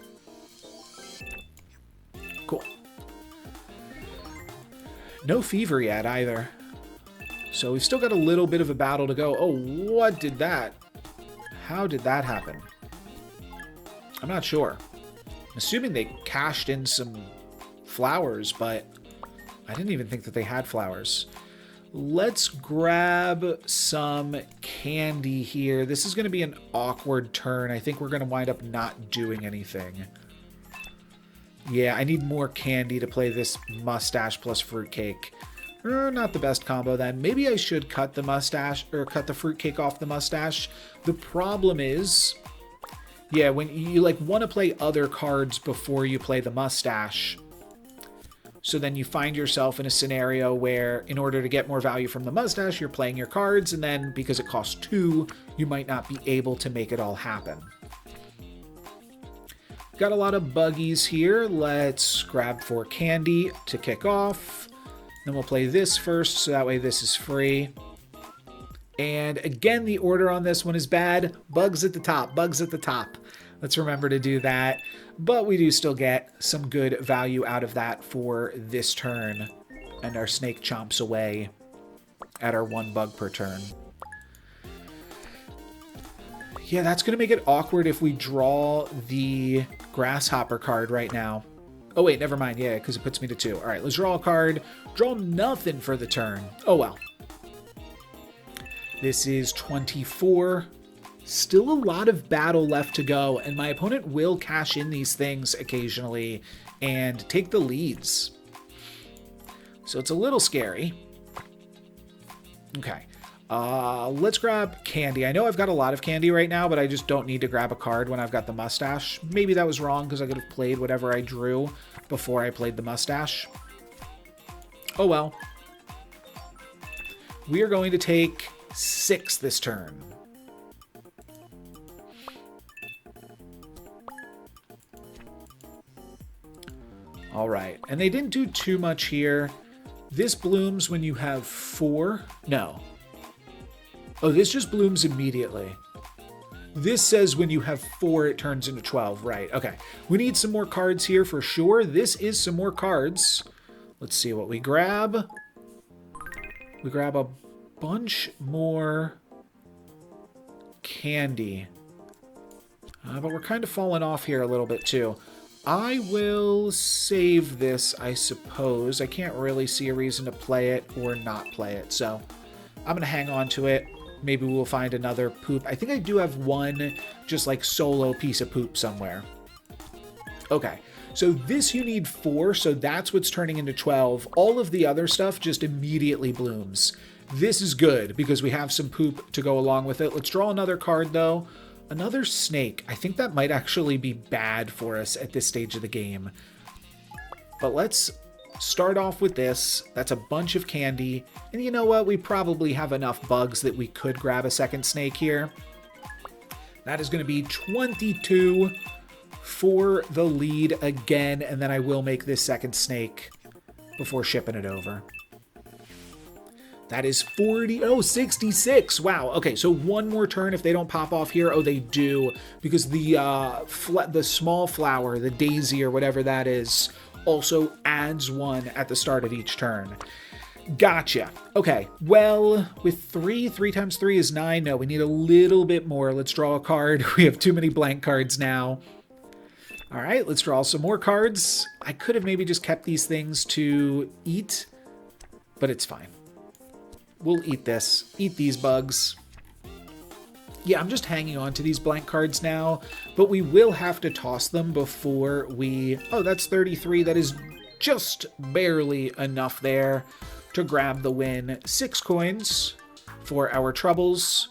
Cool. No fever yet either. So we've still got a little bit of a battle to go. Oh, what did that? How did that happen? I'm not sure. I'm assuming they cashed in some flowers, but I didn't even think that they had flowers. Let's grab some candy here. This is going to be an awkward turn. I think we're going to wind up not doing anything. Yeah, I need more candy to play this mustache plus fruitcake. Not the best combo then. Maybe I should cut the mustache, or cut the fruitcake off the mustache. The problem is, yeah, when you like want to play other cards before you play the mustache, so then you find yourself in a scenario where in order to get more value from the mustache, you're playing your cards, and then because it costs 2, you might not be able to make it all happen. Got a lot of buggies here. Let's grab 4 candy to kick off. Then we'll play this first, so that way this is free. And again, the order on this one is bad. Bugs at the top, bugs at the top. Let's remember to do that. But we do still get some good value out of that for this turn. And our snake chomps away at our 1 bug per turn. Yeah, that's going to make it awkward if we draw the grasshopper card right now. Oh, wait, never mind. Yeah, because it puts me to 2. All right, let's draw a card. Draw nothing for the turn. Oh, well. This is 24. Still a lot of battle left to go, and my opponent will cash in these things occasionally and take the leads. So it's a little scary. Okay. Let's grab candy. I know I've got a lot of candy right now, but I just don't need to grab a card when I've got the mustache. Maybe that was wrong because I could have played whatever I drew before I played the mustache. Oh well. We are going to take 6 this turn. All right, and they didn't do too much here. This blooms when you have 4. No. Oh, this just blooms immediately. This says when you have 4, it turns into 12. Right, okay. We need some more cards here for sure. This is some more cards. Let's see what we grab. We grab a bunch more candy. But we're kind of falling off here a little bit too. I will save this, I suppose. I can't really see a reason to play it or not play it, so I'm going to hang on to it. Maybe we'll find another poop. I think I do have one just like solo piece of poop somewhere. Okay, so this you need 4, so that's what's turning into 12. All of the other stuff just immediately blooms. This is good because we have some poop to go along with it. Let's draw another card though. Another snake. I think that might actually be bad for us at this stage of the game. But let's start off with this. That's a bunch of candy. And you know what? We probably have enough bugs that we could grab a second snake here. That is going to be 22 for the lead again. And then I will make this second snake before shipping it over. That is 40. Oh, 66. Wow. Okay, so one more turn if they don't pop off here. Oh, they do. Because the small flower, the daisy or whatever that is, also adds 1 at the start of each turn. Gotcha. Okay, well, with 3 times 3 is 9. No, we need a little bit more. Let's draw a card. We have too many blank cards now. All right, let's draw some more cards. I could have maybe just kept these things to eat, but it's fine. We'll eat this. Eat these bugs. Yeah, I'm just hanging on to these blank cards now, but we will have to toss them before we... Oh, that's 33. That is just barely enough there to grab the win. 6 coins for our troubles.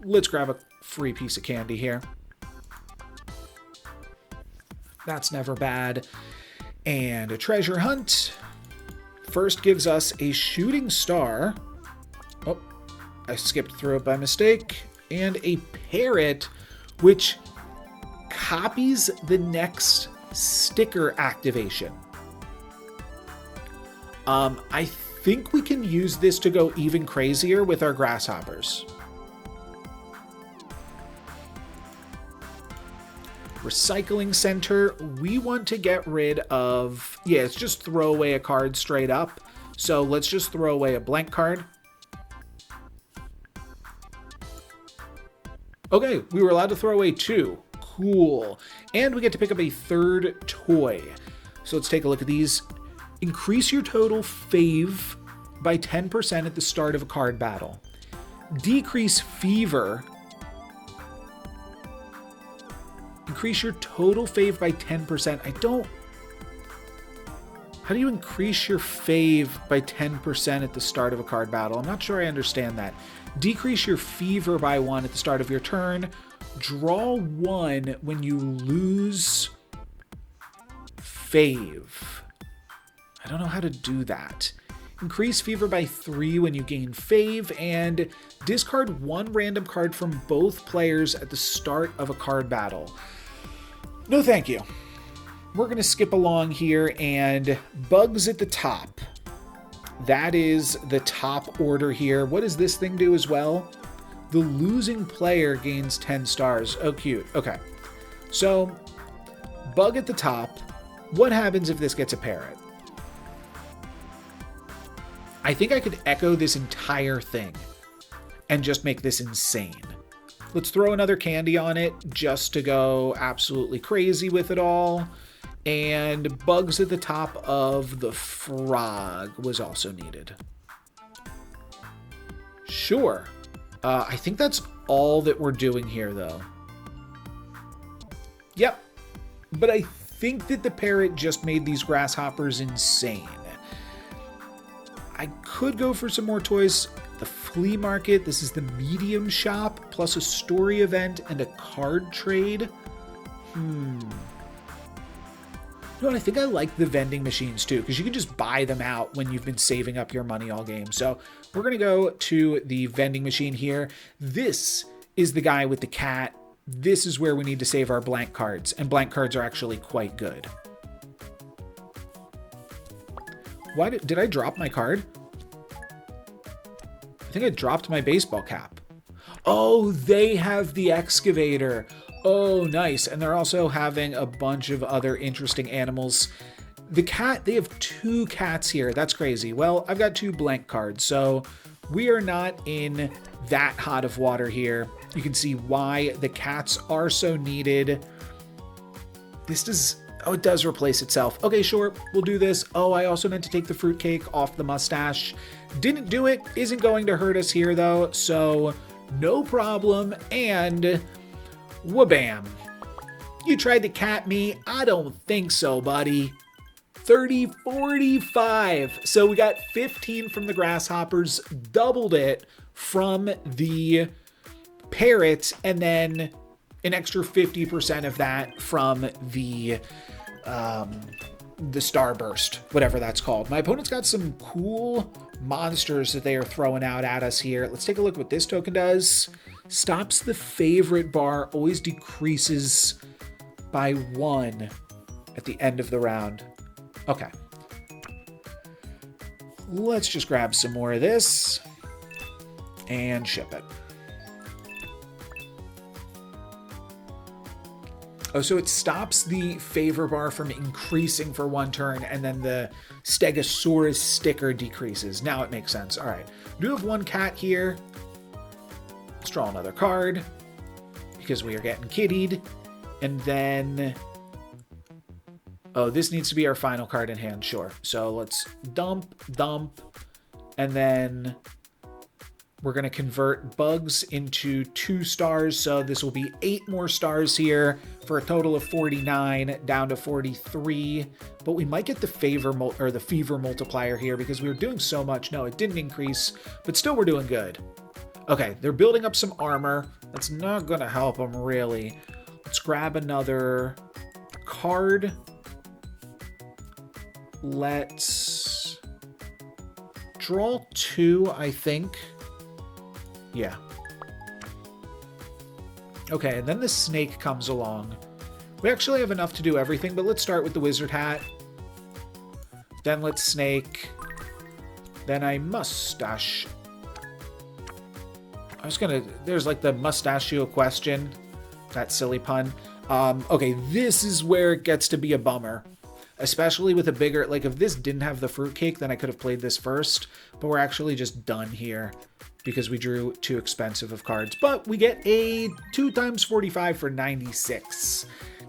Let's grab a free piece of candy here. That's never bad. And a treasure hunt. First gives us a shooting star. Oh, I skipped through it by mistake. And a parrot, which copies the next sticker activation. I think we can use this to go even crazier with our grasshoppers. Recycling center, we want to get rid of... Yeah, it's just throw away a card straight up. So let's just throw away a blank card. Okay, we were allowed to throw away 2. Cool. And we get to pick up a 3rd toy. So let's take a look at these. Increase your total fave by 10% at the start of a card battle. Decrease fever. Increase your total fave by 10%. I don't... How do you increase your fave by 10% at the start of a card battle? I'm not sure I understand that. Decrease your fever by 1 at the start of your turn. Draw 1 when you lose fave. I don't know how to do that. Increase fever by 3 when you gain fave, and discard 1 random card from both players at the start of a card battle. No thank you. We're going to skip along here, and bugs at the top. That is the top order here. What does this thing do as well? The losing player gains 10 stars. Oh, cute. Okay. So, bug at the top. What happens if this gets a parrot? I think I could echo this entire thing and just make this insane. Let's throw another candy on it just to go absolutely crazy with it all. And bugs at the top of the frog was also needed. Sure. I think that's all that we're doing here, though. Yep. But I think that the parrot just made these grasshoppers insane. I could go for some more toys. The flea market. This is the medium shop, plus a story event and a card trade. You know what? I think I like the vending machines too, because you can just buy them out when you've been saving up your money all game. So we're going to go to the vending machine here. This is the guy with the cat. This is where we need to save our blank cards, and blank cards are actually quite good. Why did I drop my card? I think I dropped my baseball cap. Oh, they have the excavator. Oh, nice. And they're also having a bunch of other interesting animals. The cat, they have 2 cats here. That's crazy. Well, I've got 2 blank cards, so we are not in that hot of water here. You can see why the cats are so needed. This does... Oh, it does replace itself. Okay, sure, we'll do this. Oh, I also meant to take the fruitcake off the mustache. Didn't do it. Isn't going to hurt us here, though, so no problem. And wha-bam. You tried to cat me? I don't think so, buddy. 30, 45. So we got 15 from the grasshoppers, doubled it from the parrots, and then an extra 50% of that from the starburst, whatever that's called. My opponent's got some cool monsters that they are throwing out at us here. Let's take a look at what this token does. Stops the favorite bar, always decreases by 1 at the end of the round. Okay. Let's just grab some more of this and ship it. Oh, so it stops the favor bar from increasing for 1 turn, and then the Stegosaurus sticker decreases. Now it makes sense. All right. We do have 1 cat here. Let's draw another card because we are getting kittied. And then... Oh, this needs to be our final card in hand. Sure. So let's dump, And then we're going to convert bugs into 2 stars. So this will be 8 more stars here for a total of 49 down to 43. But we might get the fever multiplier here because we were doing so much. No, it didn't increase, but still we're doing good. Okay, they're building up some armor. That's not going to help them really. Let's grab another card. Let's draw 2, I think. Yeah. Okay, and then the snake comes along. We actually have enough to do everything, but let's start with the wizard hat. Then let's snake. Then a mustache. I was gonna... There's like the mustachio question. That silly pun. Okay, this is where it gets to be a bummer. Especially with a bigger... Like, if this didn't have the fruitcake, then I could have played this first. But we're actually just done here because we drew too expensive of cards. But we get a 2 times 45 for 96.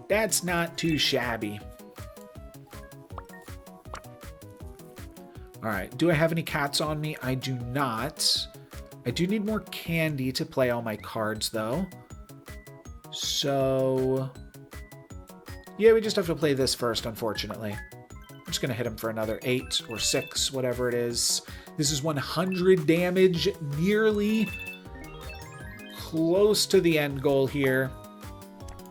That's not too shabby. All right. Do I have any cats on me? I do not. I do need more candy to play all my cards, though. So... yeah, we just have to play this first, unfortunately. I'm just going to hit him for another 8 or 6, whatever it is. This is 100 damage, nearly close to the end goal here.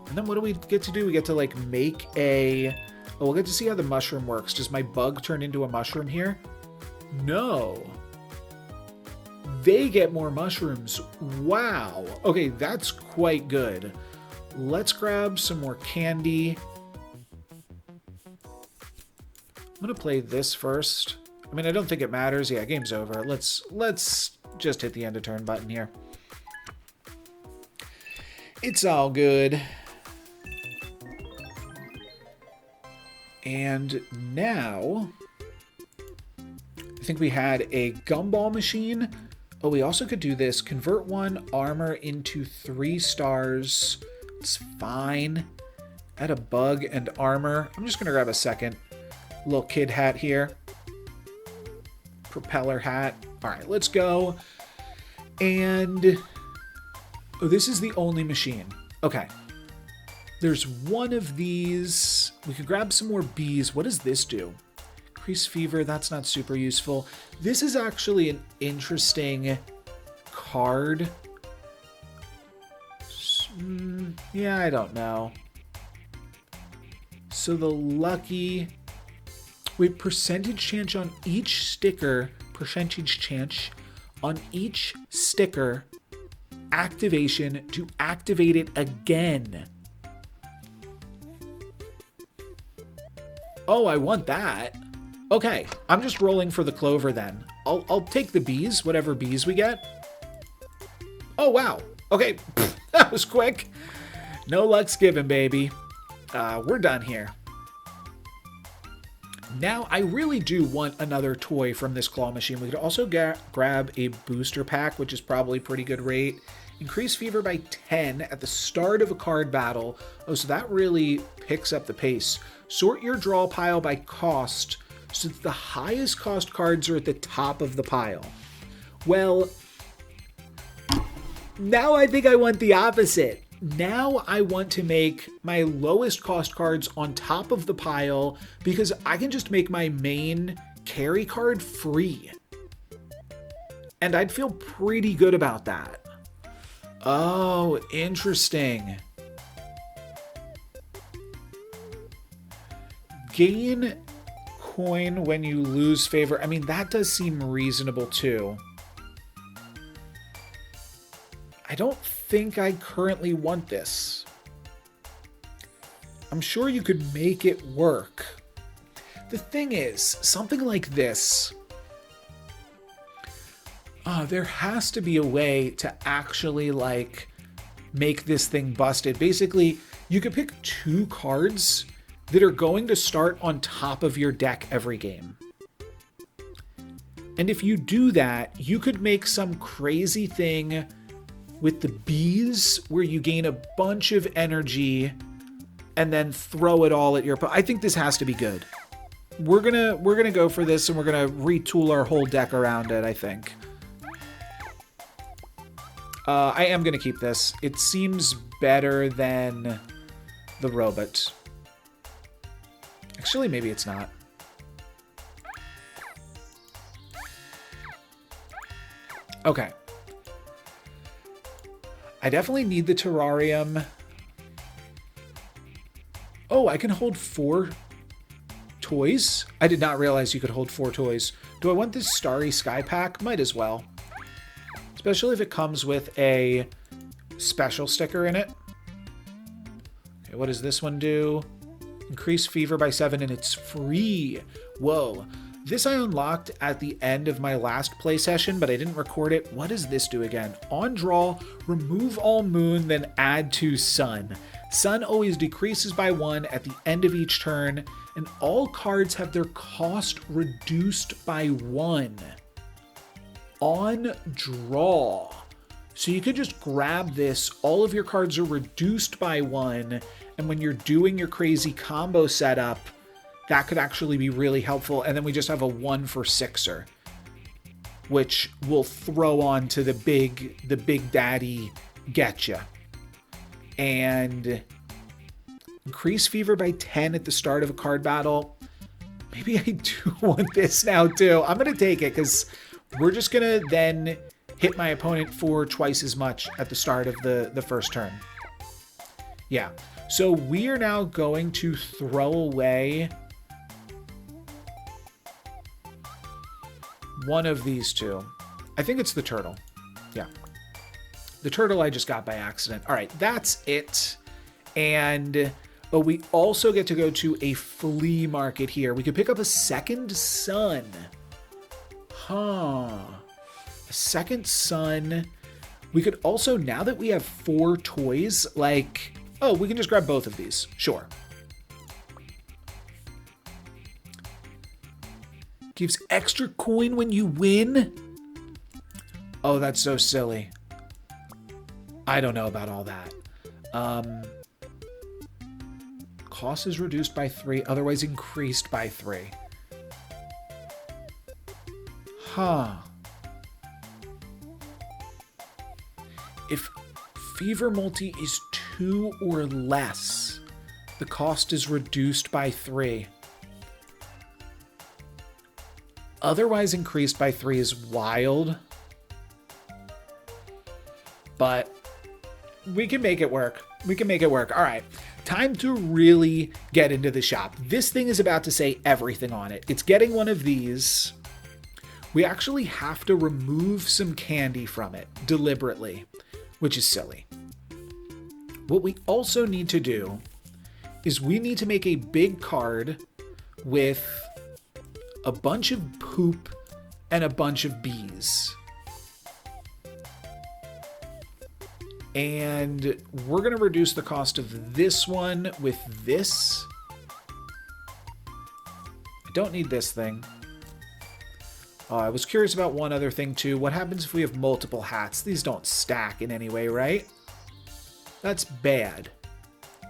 And then what do we get to do? We get to, like, make a... oh, we'll get to see how the mushroom works. Does my bug turn into a mushroom here? No. They get more mushrooms. Wow. Okay, that's quite good. Let's grab some more candy. I'm going to play this first. I mean, I don't think it matters. Yeah, game's over. Let's just hit the end of turn button here. It's all good. And now, I think we had a gumball machine. Oh, we also could do this. Convert 1 armor into 3 stars. It's fine. Add a bug and armor. I'm just going to grab a second little kid hat here. Propeller hat. All right, let's go. And oh, this is the only machine. Okay. There's one of these. We could grab some more bees. What does this do? Increase fever. That's not super useful. This is actually an interesting card. Yeah, I don't know. So the lucky... wait, percentage chance on each sticker. Percentage chance on each sticker. Activation to activate it again. Oh, I want that. Okay, I'm just rolling for the clover then. I'll take the bees, whatever bees we get. Oh, wow. Okay, that was quick. No luck's given, baby. We're done here. Now, I really do want another toy from this claw machine. We could also grab a booster pack, which is probably pretty good rate. Increase fever by 10 at the start of a card battle. Oh, so that really picks up the pace. Sort your draw pile by cost, so that the highest cost cards are at the top of the pile. Well, now I think I want the opposite. Now I want to make my lowest cost cards on top of the pile because I can just make my main carry card free. And I'd feel pretty good about that. Oh, interesting. Gain coin when you lose favor. I mean, that does seem reasonable too. I don't think I currently want this. I'm sure you could make it work. The thing is, something like this, there has to be a way to actually like make this thing busted. Basically, you could pick 2 cards that are going to start on top of your deck every game. And if you do that, you could make some crazy thing with the bees where you gain a bunch of energy and then throw it all at your opponent. I think this has to be good. we're gonna go for this, and we're gonna retool our whole deck around it, I think. I am gonna keep this. It seems better than the robot. Actually, maybe it's not. Okay. I definitely need the terrarium. Oh, I can hold 4 toys? I did not realize you could hold 4 toys. Do I want this Starry Sky pack? Might as well. Especially if it comes with a special sticker in it. Okay, what does this one do? Increase fever by 7 and it's free. Whoa. This I unlocked at the end of my last play session, but I didn't record it. What does this do again? On draw, remove all moon, then add to sun. Sun always decreases by 1 at the end of each turn, and all cards have their cost reduced by 1. On draw. So you could just grab this, all of your cards are reduced by 1, and when you're doing your crazy combo setup, that could actually be really helpful. And then we just have a 1 for 6er, which will throw on to the big daddy getcha. And increase fever by 10 at the start of a card battle. Maybe I do want this now too. I'm going to take it because we're just going to then hit my opponent for twice as much at the start of the first turn. Yeah. So we are now going to throw away one of these two. I think it's the turtle. Yeah. The turtle I just got by accident. All right, that's it. And but we also get to go to a flea market here. We could pick up a second sun. Huh. A second sun. We could also, now that we have 4 toys, like, oh, we can just grab both of these. Sure. Gives extra coin when you win? Oh, that's so silly. I don't know about all that. Cost is reduced by 3, otherwise increased by 3. Huh. If Fever Multi is 2 or less, the cost is reduced by 3. Otherwise increased by 3 is wild. But we can make it work. We can make it work. All right. Time to really get into the shop. This thing is about to say everything on it. It's getting one of these. We actually have to remove some candy from it deliberately, which is silly. What we also need to do is we need to make a big card with a bunch of poop and a bunch of bees. And we're going to reduce the cost of this one with this. I don't need this thing. I was curious about one other thing too. What happens if we have multiple hats? These don't stack in any way, right? That's bad.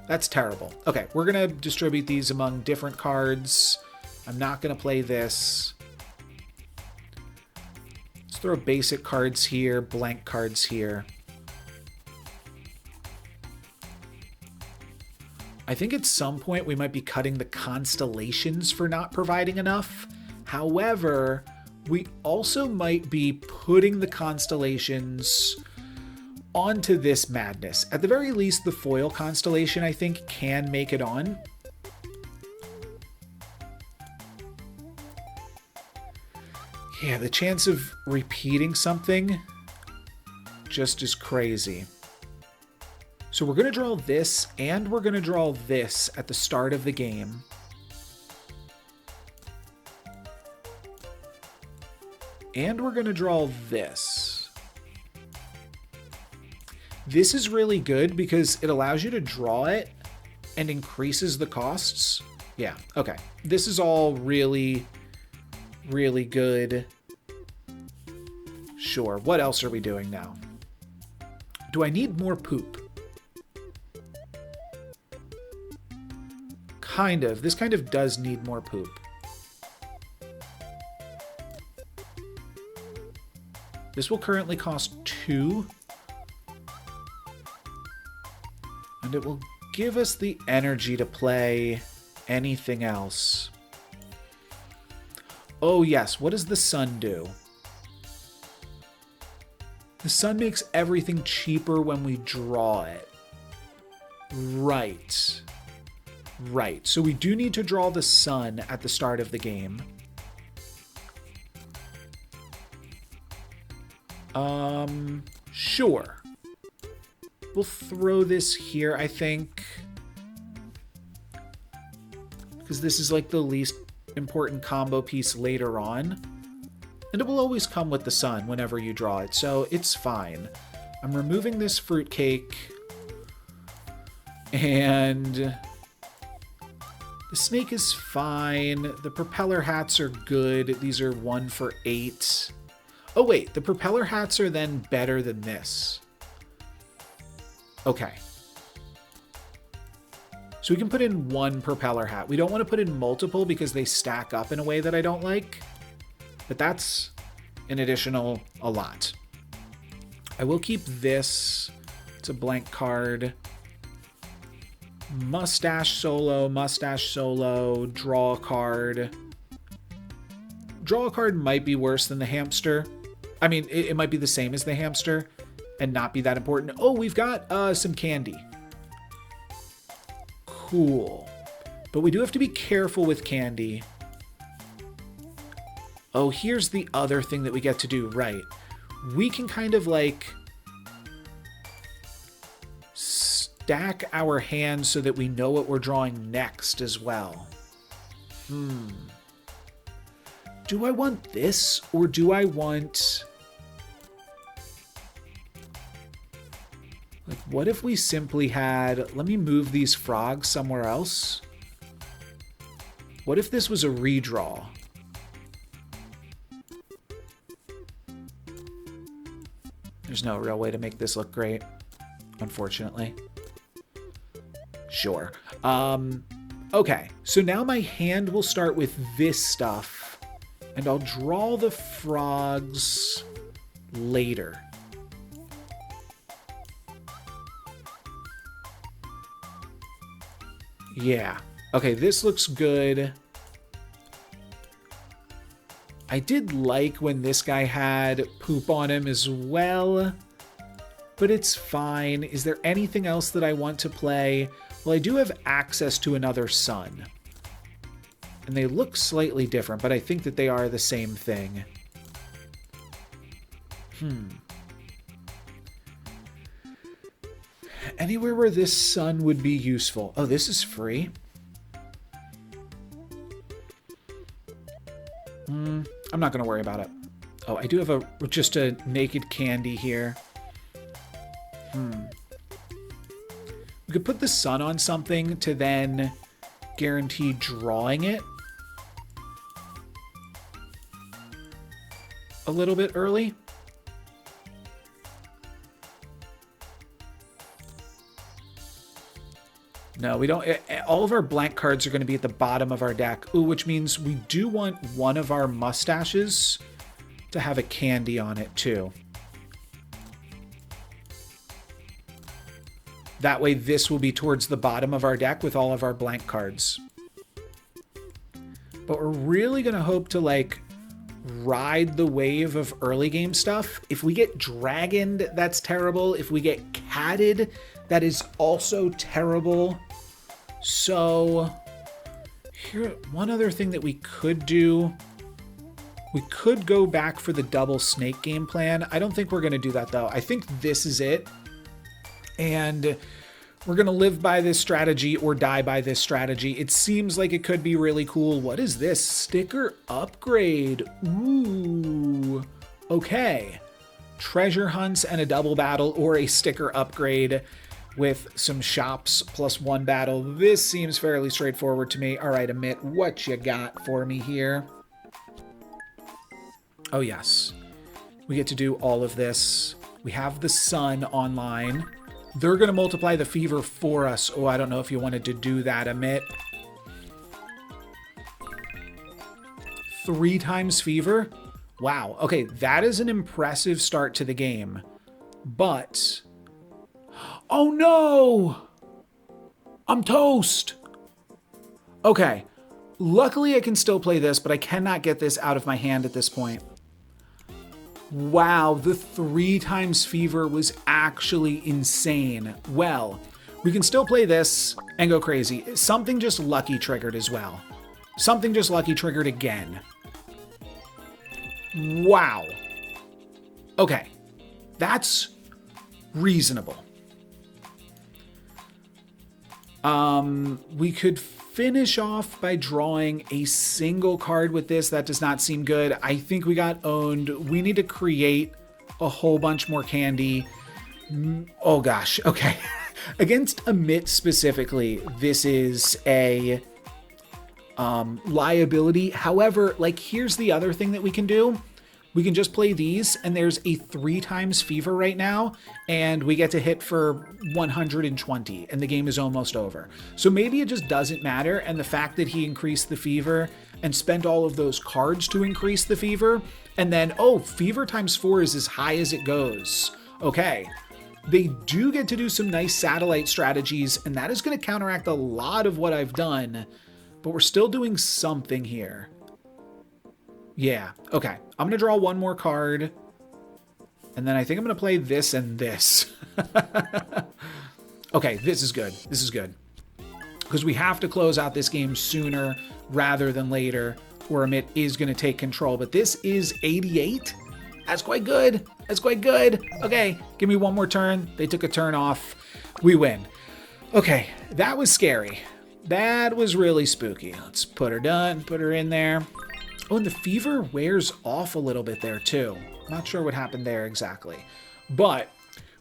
That's terrible. Okay, we're going to distribute these among different cards. I'm not going to play this. Let's throw basic cards here, blank cards here. I think at some point we might be cutting the constellations for not providing enough. However, we also might be putting the constellations onto this madness. At the very least, the foil constellation, I think, can make it on. Yeah, the chance of repeating something just is crazy. So we're going to draw this, and we're going to draw this at the start of the game. And we're going to draw this. This is really good because it allows you to draw it and increases the costs. Yeah, okay. This is all really, really good. Sure, what else are we doing now? Do I need more poop? Kind of. This kind of does need more poop. This will currently cost 2. And it will give us the energy to play anything else. Oh yes, what does the sun do? The sun makes everything cheaper when we draw it. Right. Right, so we do need to draw the sun at the start of the game. Sure. We'll throw this here, I think. Because this is like the least important combo piece later on. And it will always come with the sun whenever you draw it, so it's fine. I'm removing this fruitcake. And the snake is fine. The propeller hats are good. These are 1 for 8. Oh wait, the propeller hats are then better than this. Okay. So we can put in 1 propeller hat. We don't want to put in multiple because they stack up in a way that I don't like. But that's an additional a lot. I will keep this. It's a blank card. Mustache solo, draw a card. Draw a card might be worse than the hamster. I mean, it might be the same as the hamster and not be that important. Oh, we've got some candy. Cool. But we do have to be careful with candy. Oh, here's the other thing that we get to do. Right. We can kind of like stack our hands so that we know what we're drawing next as well. Do I want this or do I want... Like, what if we simply had... Let me move these frogs somewhere else. What if this was a redraw? There's no real way to make this look great, unfortunately. Sure. Okay, so now my hand will start with this stuff, and I'll draw the frogs later. Yeah. Okay, this looks good. I did like when this guy had poop on him as well, but it's fine. Is there anything else that I want to play? Well, I do have access to another sun. And they look slightly different, but I think that they are the same thing. Anywhere where this sun would be useful. Oh, this is free. I'm not going to worry about it. Oh, I do have just a naked candy here. We could put the sun on something to then guarantee drawing it a little bit early. No, we don't. All of our blank cards are going to be at the bottom of our deck. Ooh, which means we do want one of our mustaches to have a candy on it too. That way this will be towards the bottom of our deck with all of our blank cards. But we're really going to hope to like ride the wave of early game stuff. If we get dragoned, that's terrible. If we get catted, that is also terrible. So here, one other thing that we could do, we could go back for the double snake game plan. I don't think we're going to do that though. I think this is it. And we're going to live by this strategy or die by this strategy. It seems like it could be really cool. What is this? Sticker upgrade. Ooh. Okay. Treasure hunts and a double battle or a sticker upgrade with some shops plus 1 battle. This seems fairly straightforward to me. All right, Amit, what you got for me here? Oh, yes. We get to do all of this. We have the sun online. They're going to multiply the fever for us. Oh, I don't know if you wanted to do that, Amit. 3 times fever? Wow. Okay, that is an impressive start to the game. But... oh no! I'm toast! Okay. Luckily, I can still play this, but I cannot get this out of my hand at this point. Wow, the 3 times fever was actually insane. Well, we can still play this and go crazy. Something just lucky triggered as well. Something just lucky triggered again. Wow. Okay. That's reasonable. We could finish off by drawing a single card with this. That does not seem good. I think we got owned. We need to create a whole bunch more candy. Oh gosh. Okay. Against Amit specifically, this is a liability. However, like, here's the other thing that we can do. We can just play these, and there's a 3 times fever right now, and we get to hit for 120, and the game is almost over. So maybe it just doesn't matter, and the fact that he increased the fever and spent all of those cards to increase the fever, and then, oh, fever times 4 is as high as it goes. Okay. They do get to do some nice satellite strategies, and that is going to counteract a lot of what I've done, but we're still doing something here. Yeah, okay. I'm going to draw one more card, and then I think I'm going to play this and this. Okay, this is good. This is good. Because we have to close out this game sooner rather than later, or Amit is going to take control. But this is 88. That's quite good. That's quite good. Okay, give me one more turn. They took a turn off. We win. Okay, that was scary. That was really spooky. Let's put her done. Put her in there. Oh, and the fever wears off a little bit there too. Not sure what happened there exactly. But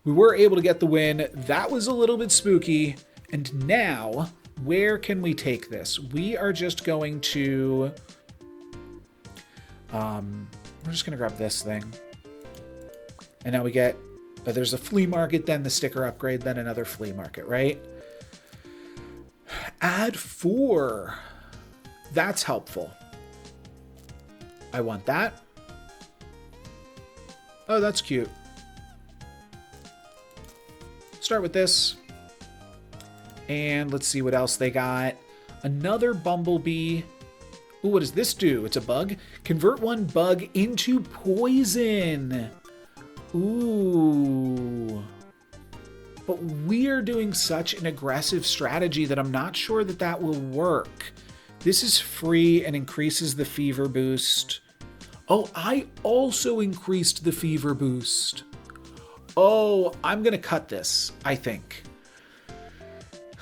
we were able to get the win. That was a little bit spooky. And now, where can we take this? We are just going to... we're just going to grab this thing. And now we get... there's a flea market, then the sticker upgrade, then another flea market, right? Add 4. That's helpful. I want that. Oh, that's cute. Start with this. And let's see what else they got. Another bumblebee. Ooh, what does this do? It's a bug. Convert 1 bug into poison. Ooh. But we're doing such an aggressive strategy that I'm not sure that that will work. This is free and increases the fever boost. Oh, I also increased the fever boost. Oh, I'm going to cut this, I think.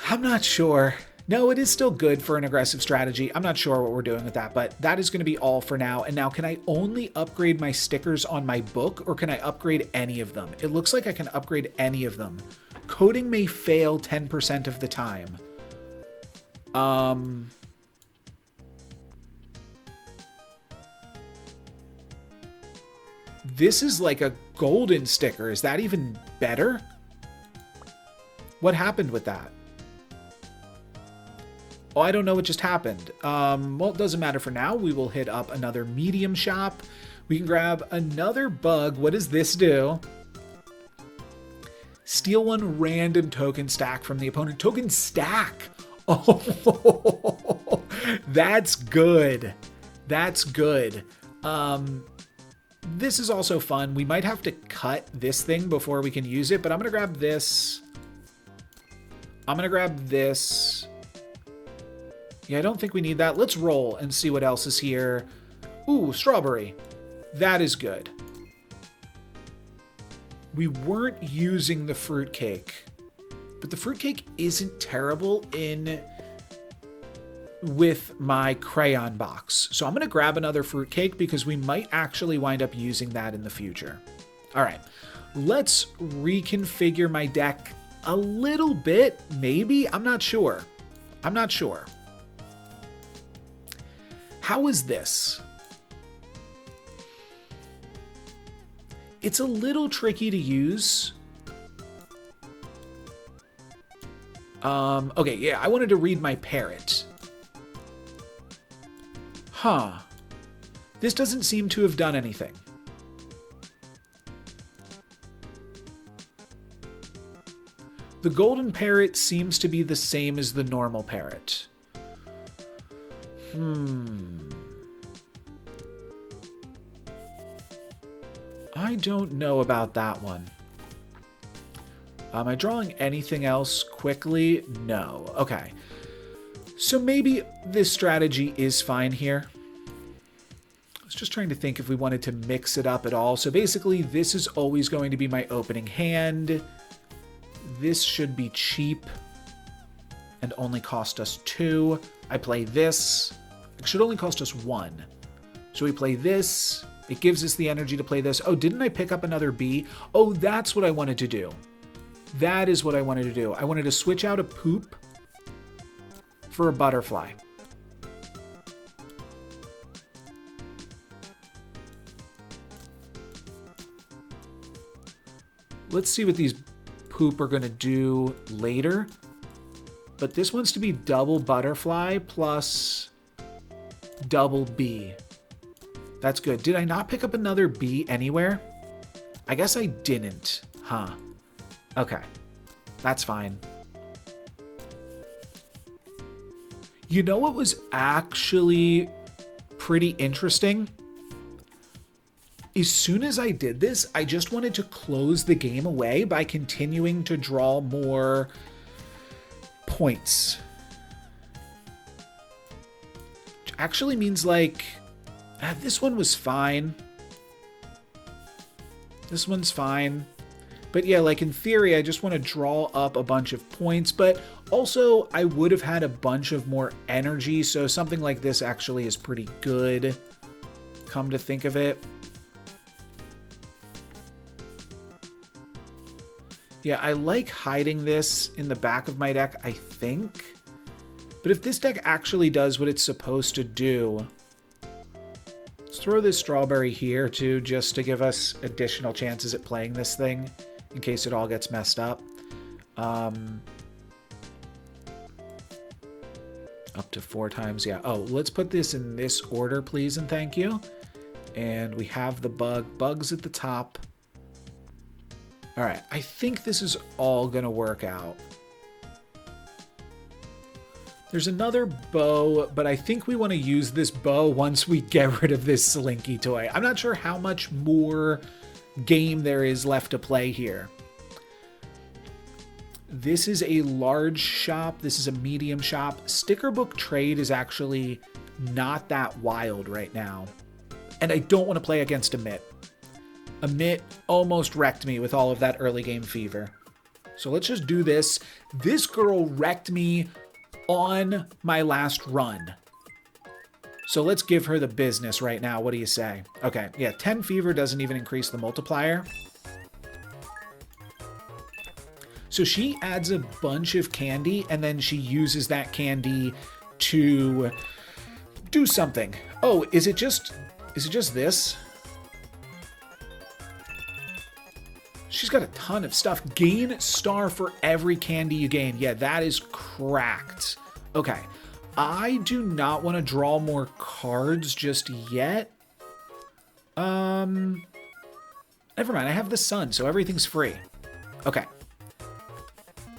I'm not sure. No, it is still good for an aggressive strategy. I'm not sure what we're doing with that, but that is going to be all for now. And now, can I only upgrade my stickers on my book, or can I upgrade any of them? It looks like I can upgrade any of them. Coding may fail 10% of the time. This is like a golden sticker. Is that even better? What happened with that? Oh, I don't know what just happened. Well, it doesn't matter for now. We will hit up another medium shop. We can grab another bug. What does this do? Steal 1 random token stack from the opponent. Token stack! Oh, that's good. That's good. This is also fun. We might have to cut this thing before we can use it, but I'm going to grab this. I'm going to grab this. Yeah, I don't think we need that. Let's roll and see what else is here. Ooh, strawberry. That is good. We weren't using the fruitcake, but the fruitcake isn't terrible with my crayon box. So I'm going to grab another fruitcake because we might actually wind up using that in the future. All right, let's reconfigure my deck a little bit. Maybe, I'm not sure. I'm not sure. How is this? It's a little tricky to use. Okay, yeah, I wanted to read my Parrot. Huh. This doesn't seem to have done anything. The golden parrot seems to be the same as the normal parrot. I don't know about that one. Am I drawing anything else quickly? No. Okay. So maybe this strategy is fine here. I was just trying to think if we wanted to mix it up at all. So basically, this is always going to be my opening hand. This should be cheap and only cost us 2. I play this. It should only cost us 1. So we play this. It gives us the energy to play this. Oh, didn't I pick up another bee? Oh, that's what I wanted to do. That is what I wanted to do. I wanted to switch out a poop for a butterfly. Let's see what these poop are going to do later. But this wants to be double butterfly plus double bee. That's good. Did I not pick up another bee anywhere? I guess I didn't. Huh. Okay. That's fine. You know what was actually pretty interesting? As soon as I did this, I just wanted to close the game away by continuing to draw more points. Which actually means like, this one was fine. This one's fine. But yeah, like in theory, I just want to draw up a bunch of points, but also I would have had a bunch of more energy. So something like this actually is pretty good, come to think of it. Yeah, I like hiding this in the back of my deck, I think. But if this deck actually does what it's supposed to do, let's throw this strawberry here too, just to give us additional chances at playing this thing in case it all gets messed up. Up to 4 times, yeah. Oh, let's put this in this order, please and thank you. And we have the bugs at the top. All right, I think this is all gonna work out. There's another bow, but I think we want to use this bow once we get rid of this Slinky toy. I'm not sure how much more game there is left to play here. This is a large shop. This is a medium shop. Sticker book trade is actually not that wild right now. And I don't want to play against Amit. Amit almost wrecked me with all of that early game fever. So let's just do this. This girl wrecked me on my last run. So let's give her the business right now. What do you say? Okay, yeah, 10 fever doesn't even increase the multiplier. So she adds a bunch of candy and then she uses that candy to do something. Oh, is it just this? She's got a ton of stuff. Gain star for every candy you gain. Yeah, that is cracked. Okay. I do not want to draw more cards just yet. Never mind. I have the sun, so everything's free. Okay.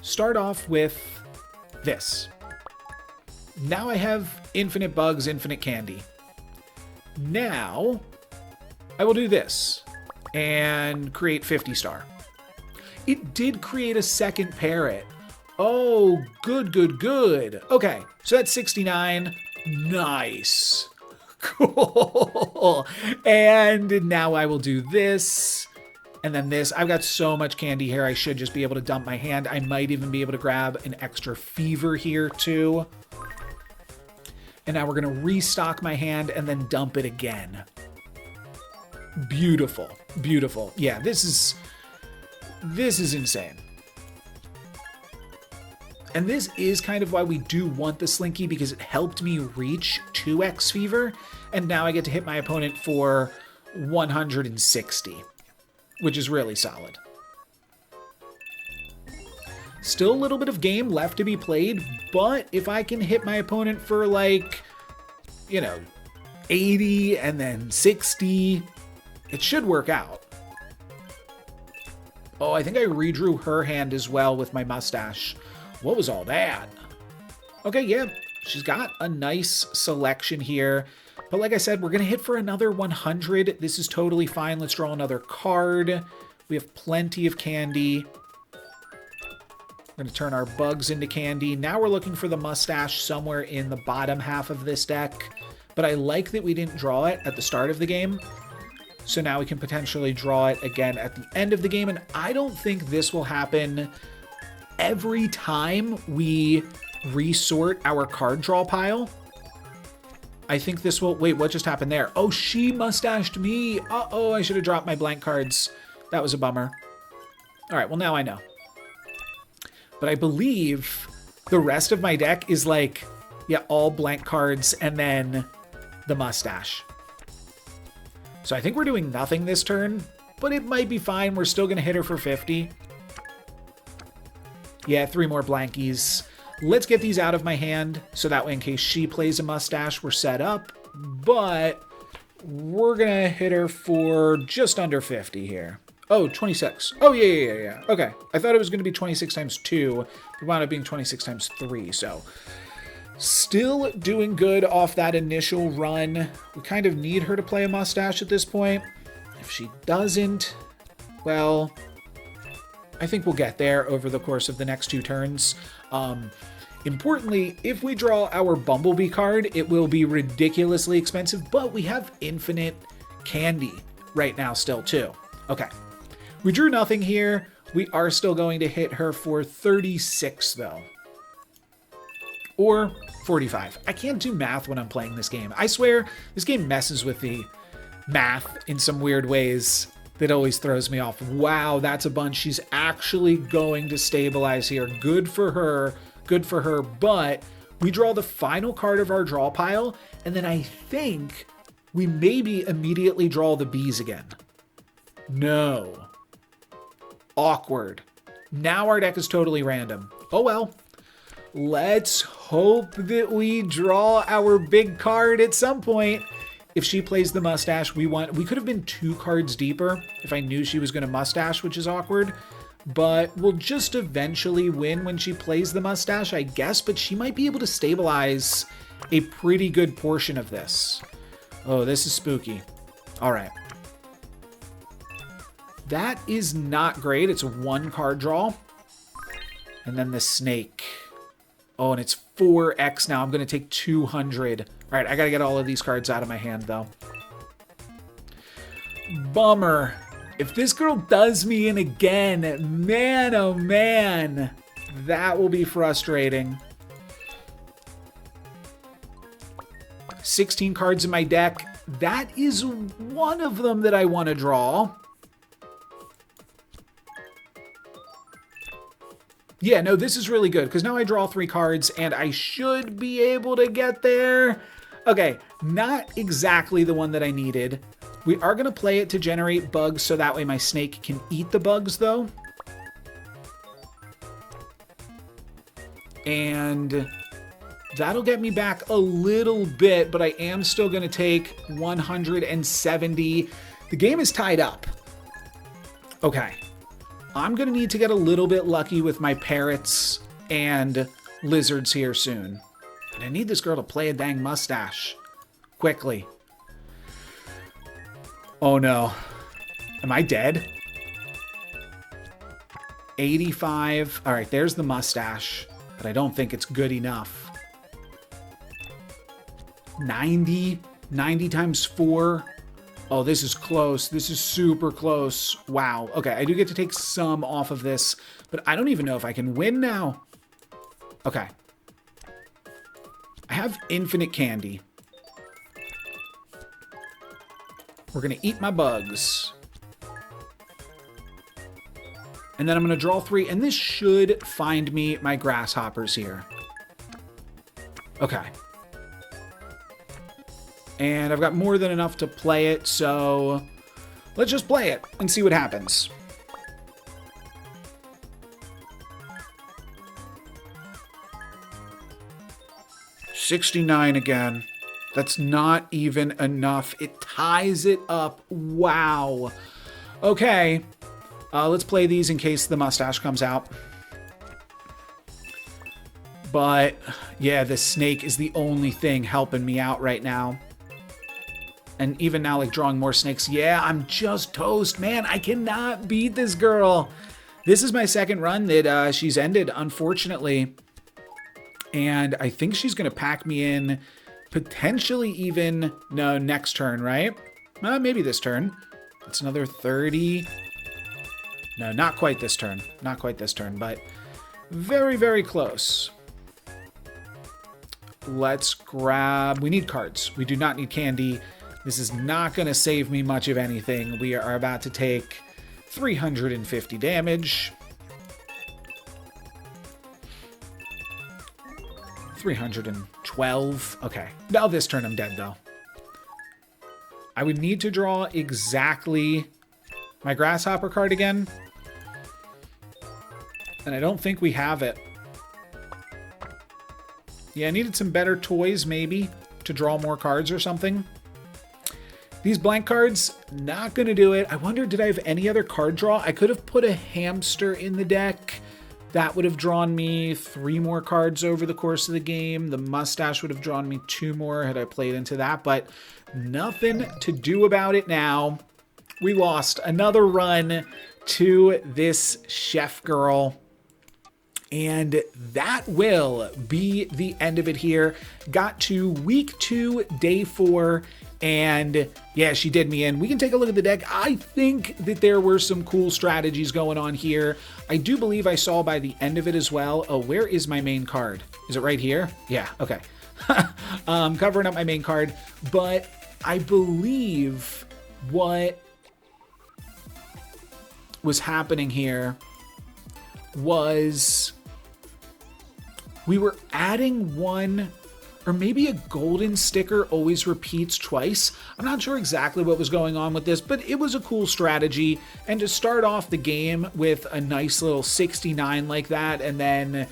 Start off with this. Now I have infinite bugs, infinite candy. Now I will do this and create 50 star. It did create a second parrot. Oh, good, good, good. Okay, so that's 69. Nice. Cool. And now I will do this. And then this. I've got so much candy here, I should just be able to dump my hand. I might even be able to grab an extra fever here too. And now we're going to restock my hand and then dump it again. Beautiful. Beautiful. Yeah, this is insane. And this is kind of why we do want the Slinky, because it helped me reach 2x fever. And now I get to hit my opponent for 160, which is really solid. Still a little bit of game left to be played, but if I can hit my opponent for like, you know, 80 and then 60. It should work out. Oh, I think I redrew her hand as well with my mustache. What was all that? Okay, yeah, she's got a nice selection here. But like I said, we're going to hit for another 100. This is totally fine. Let's draw another card. We have plenty of candy. We're going to turn our bugs into candy. Now we're looking for the mustache somewhere in the bottom half of this deck. But I like that we didn't draw it at the start of the game. So now we can potentially draw it again at the end of the game. And I don't think this will happen every time we resort our card draw pile. I think this will... Wait, what just happened there? Oh, she mustached me. Uh-oh, I should have dropped my blank cards. That was a bummer. All right, well, now I know. But I believe the rest of my deck is like, yeah, all blank cards and then the mustache. So I think we're doing nothing this turn, but it might be fine. We're still going to hit her for 50. Yeah, 3 more blankies. Let's get these out of my hand so that way in case she plays a mustache, we're set up. But we're going to hit her for just under 50 here. Oh, 26. Oh, yeah. Okay. I thought it was going to be 26 times 2. It wound up being 26 times 3, so... Still doing good off that initial run. We kind of need her to play a mustache at this point. If she doesn't, well, I think we'll get there over the course of the next 2 turns. Importantly, if we draw our Bumblebee card, it will be ridiculously expensive, but we have infinite candy right now still too. Okay, we drew nothing here. We are still going to hit her for 36 though. Or 45. I can't do math when I'm playing this game. I swear, this game messes with the math in some weird ways that always throws me off. Wow, that's a bunch. She's actually going to stabilize here. Good for her. Good for her. But we draw the final card of our draw pile, and then I think we maybe immediately draw the bees again. No. Awkward. Now our deck is totally random. Oh well. Let's hope that we draw our big card at some point. If she plays the mustache, we could have been 2 cards deeper if I knew she was going to mustache, which is awkward. But we'll just eventually win when she plays the mustache, I guess. But she might be able to stabilize a pretty good portion of this. Oh, this is spooky. All right. That is not great. It's a 1 card draw. And then the snake. Oh, and it's 4x now. I'm going to take 200. All right, I got to get all of these cards out of my hand, though. Bummer. If this girl does me in again, man, oh man, that will be frustrating. 16 cards in my deck. That is one of them that I want to draw. Yeah, no, this is really good, because now I draw 3 cards, and I should be able to get there. Okay, not exactly the one that I needed. We are going to play it to generate bugs, so that way my snake can eat the bugs, though. And that'll get me back a little bit, but I am still going to take 170. The game is tied up. Okay. I'm going to need to get a little bit lucky with my parrots and lizards here soon. And I need this girl to play a dang mustache. Quickly. Oh no. Am I dead? 85. All right, there's the mustache. But I don't think it's good enough. 90. 90 times 4. Oh, this is close. This is super close. Wow. Okay, I do get to take some off of this, but I don't even know if I can win now. Okay. I have infinite candy. We're going to eat my bugs. And then I'm going to draw 3, and this should find me my grasshoppers here. Okay. And I've got more than enough to play it, so let's just play it and see what happens. $69 again. That's not even enough. It ties it up. Wow. Okay. Let's play these in case the mustache comes out. But yeah, the snake is the only thing helping me out right now. And even now, like drawing more snakes. Yeah, I'm just toast, man. I cannot beat this girl. This is my second run that she's ended, unfortunately. And I think she's going to pack me in potentially even, no, next turn, right? Maybe this turn. It's another 30. No, not quite this turn. Not quite this turn, but very, very close. Let's grab... We need cards. We do not need candy. This is not going to save me much of anything. We are about to take 350 damage. 312. Okay. Now this turn I'm dead, though. I would need to draw exactly my grasshopper card again. And I don't think we have it. Yeah, I needed some better toys, maybe, to draw more cards or something. These blank cards, not going to do it. I wonder, did I have any other card draw? I could have put a hamster in the deck. That would have drawn me 3 more cards over the course of the game. The mustache would have drawn me 2 more had I played into that, but nothing to do about it now. We lost another run to this chef girl. And that will be the end of it here. Got to week 2, day 4. And yeah, she did me in. We can take a look at the deck. I think that there were some cool strategies going on here. I do believe I saw by the end of it as well. Oh, where is my main card? Is it right here? Yeah, okay. Covering up my main card. But I believe what was happening here was we were adding one, or maybe a golden sticker always repeats twice. I'm not sure exactly what was going on with this, but it was a cool strategy. And to start off the game with a nice little 69 like that, and then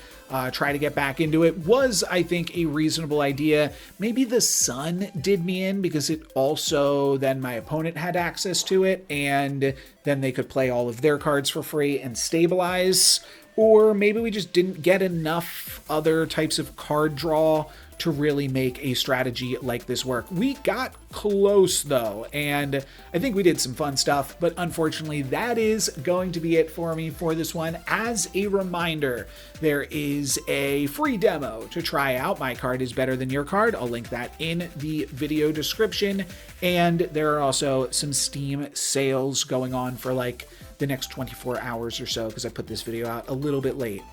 try to get back into it was, I think, a reasonable idea. Maybe the sun did me in because it also, then my opponent had access to it, and then they could play all of their cards for free and stabilize. Or maybe we just didn't get enough other types of card draw to really make a strategy like this work. We got close though, and I think we did some fun stuff, but unfortunately that is going to be it for me for this one. As a reminder, there is a free demo to try out. My card is better than your card. I'll link that in the video description, and there are also some Steam sales going on for like the next 24 hours or so, because I put this video out a little bit late.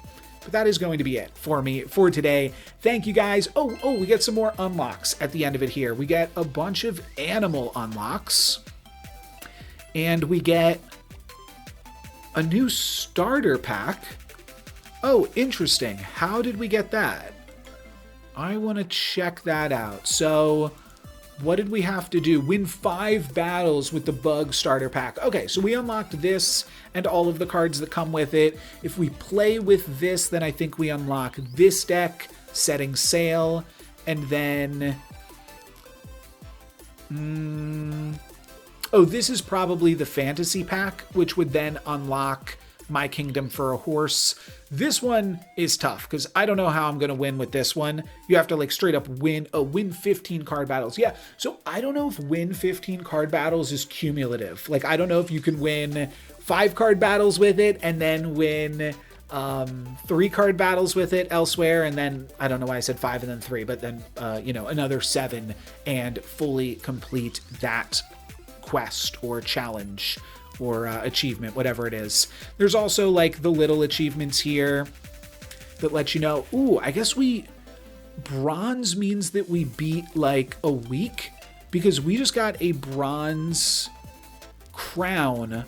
But that is going to be it for me for today. Thank you guys. Oh, we get some more unlocks at the end of it here. We get a bunch of animal unlocks. And we get a new starter pack. Oh, interesting. How did we get that? I want to check that out. So what did we have to do? Win 5 battles with the bug starter pack. Okay, so we unlocked this and all of the cards that come with it. If we play with this, then I think we unlock this deck, setting sail, and then... Oh, this is probably the fantasy pack, which would then unlock My Kingdom for a Horse. This one is tough because I don't know how I'm going to win with this one. You have to like straight up win 15 card battles. Yeah, so I don't know if win 15 card battles is cumulative. Like, I don't know if you can win 5 card battles with it and then win 3 card battles with it elsewhere, and then I don't know why I said 5 and then 3, but then another 7 and fully complete that quest or challenge or achievement, whatever it is. There's also like the little achievements here that let you know, ooh, I guess bronze means that we beat like a week, because we just got a bronze crown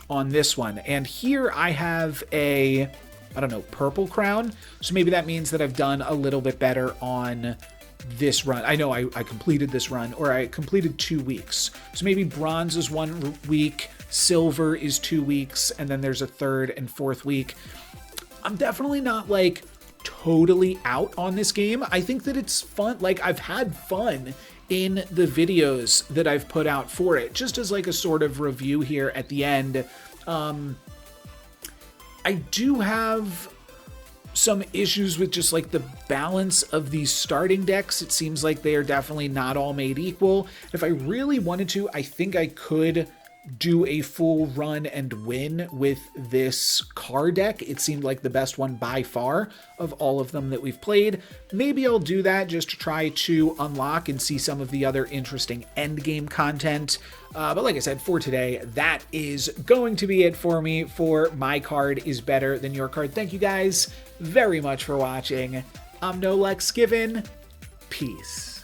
on this one. And here I have a, I don't know, purple crown. So maybe that means that I've done a little bit better on this run. I know I completed this run, or I completed 2 weeks. So maybe bronze is 1 week, silver is 2 weeks, and then there's a 3rd and 4th week. I'm definitely not like totally out on this game. I think that it's fun. Like, I've had fun in the videos that I've put out for it, just as like a sort of review here at the end. I do have some issues with just like the balance of these starting decks. It seems like they are definitely not all made equal. If I really wanted to, I think I could do a full run and win with this card deck. It seemed like the best one by far of all of them that we've played. Maybe I'll do that just to try to unlock and see some of the other interesting end game content. But like I said, for today, that is going to be it for me for My Card is Better Than Your Card. Thank you guys very much for watching. I'm NoLucksGiven. Peace.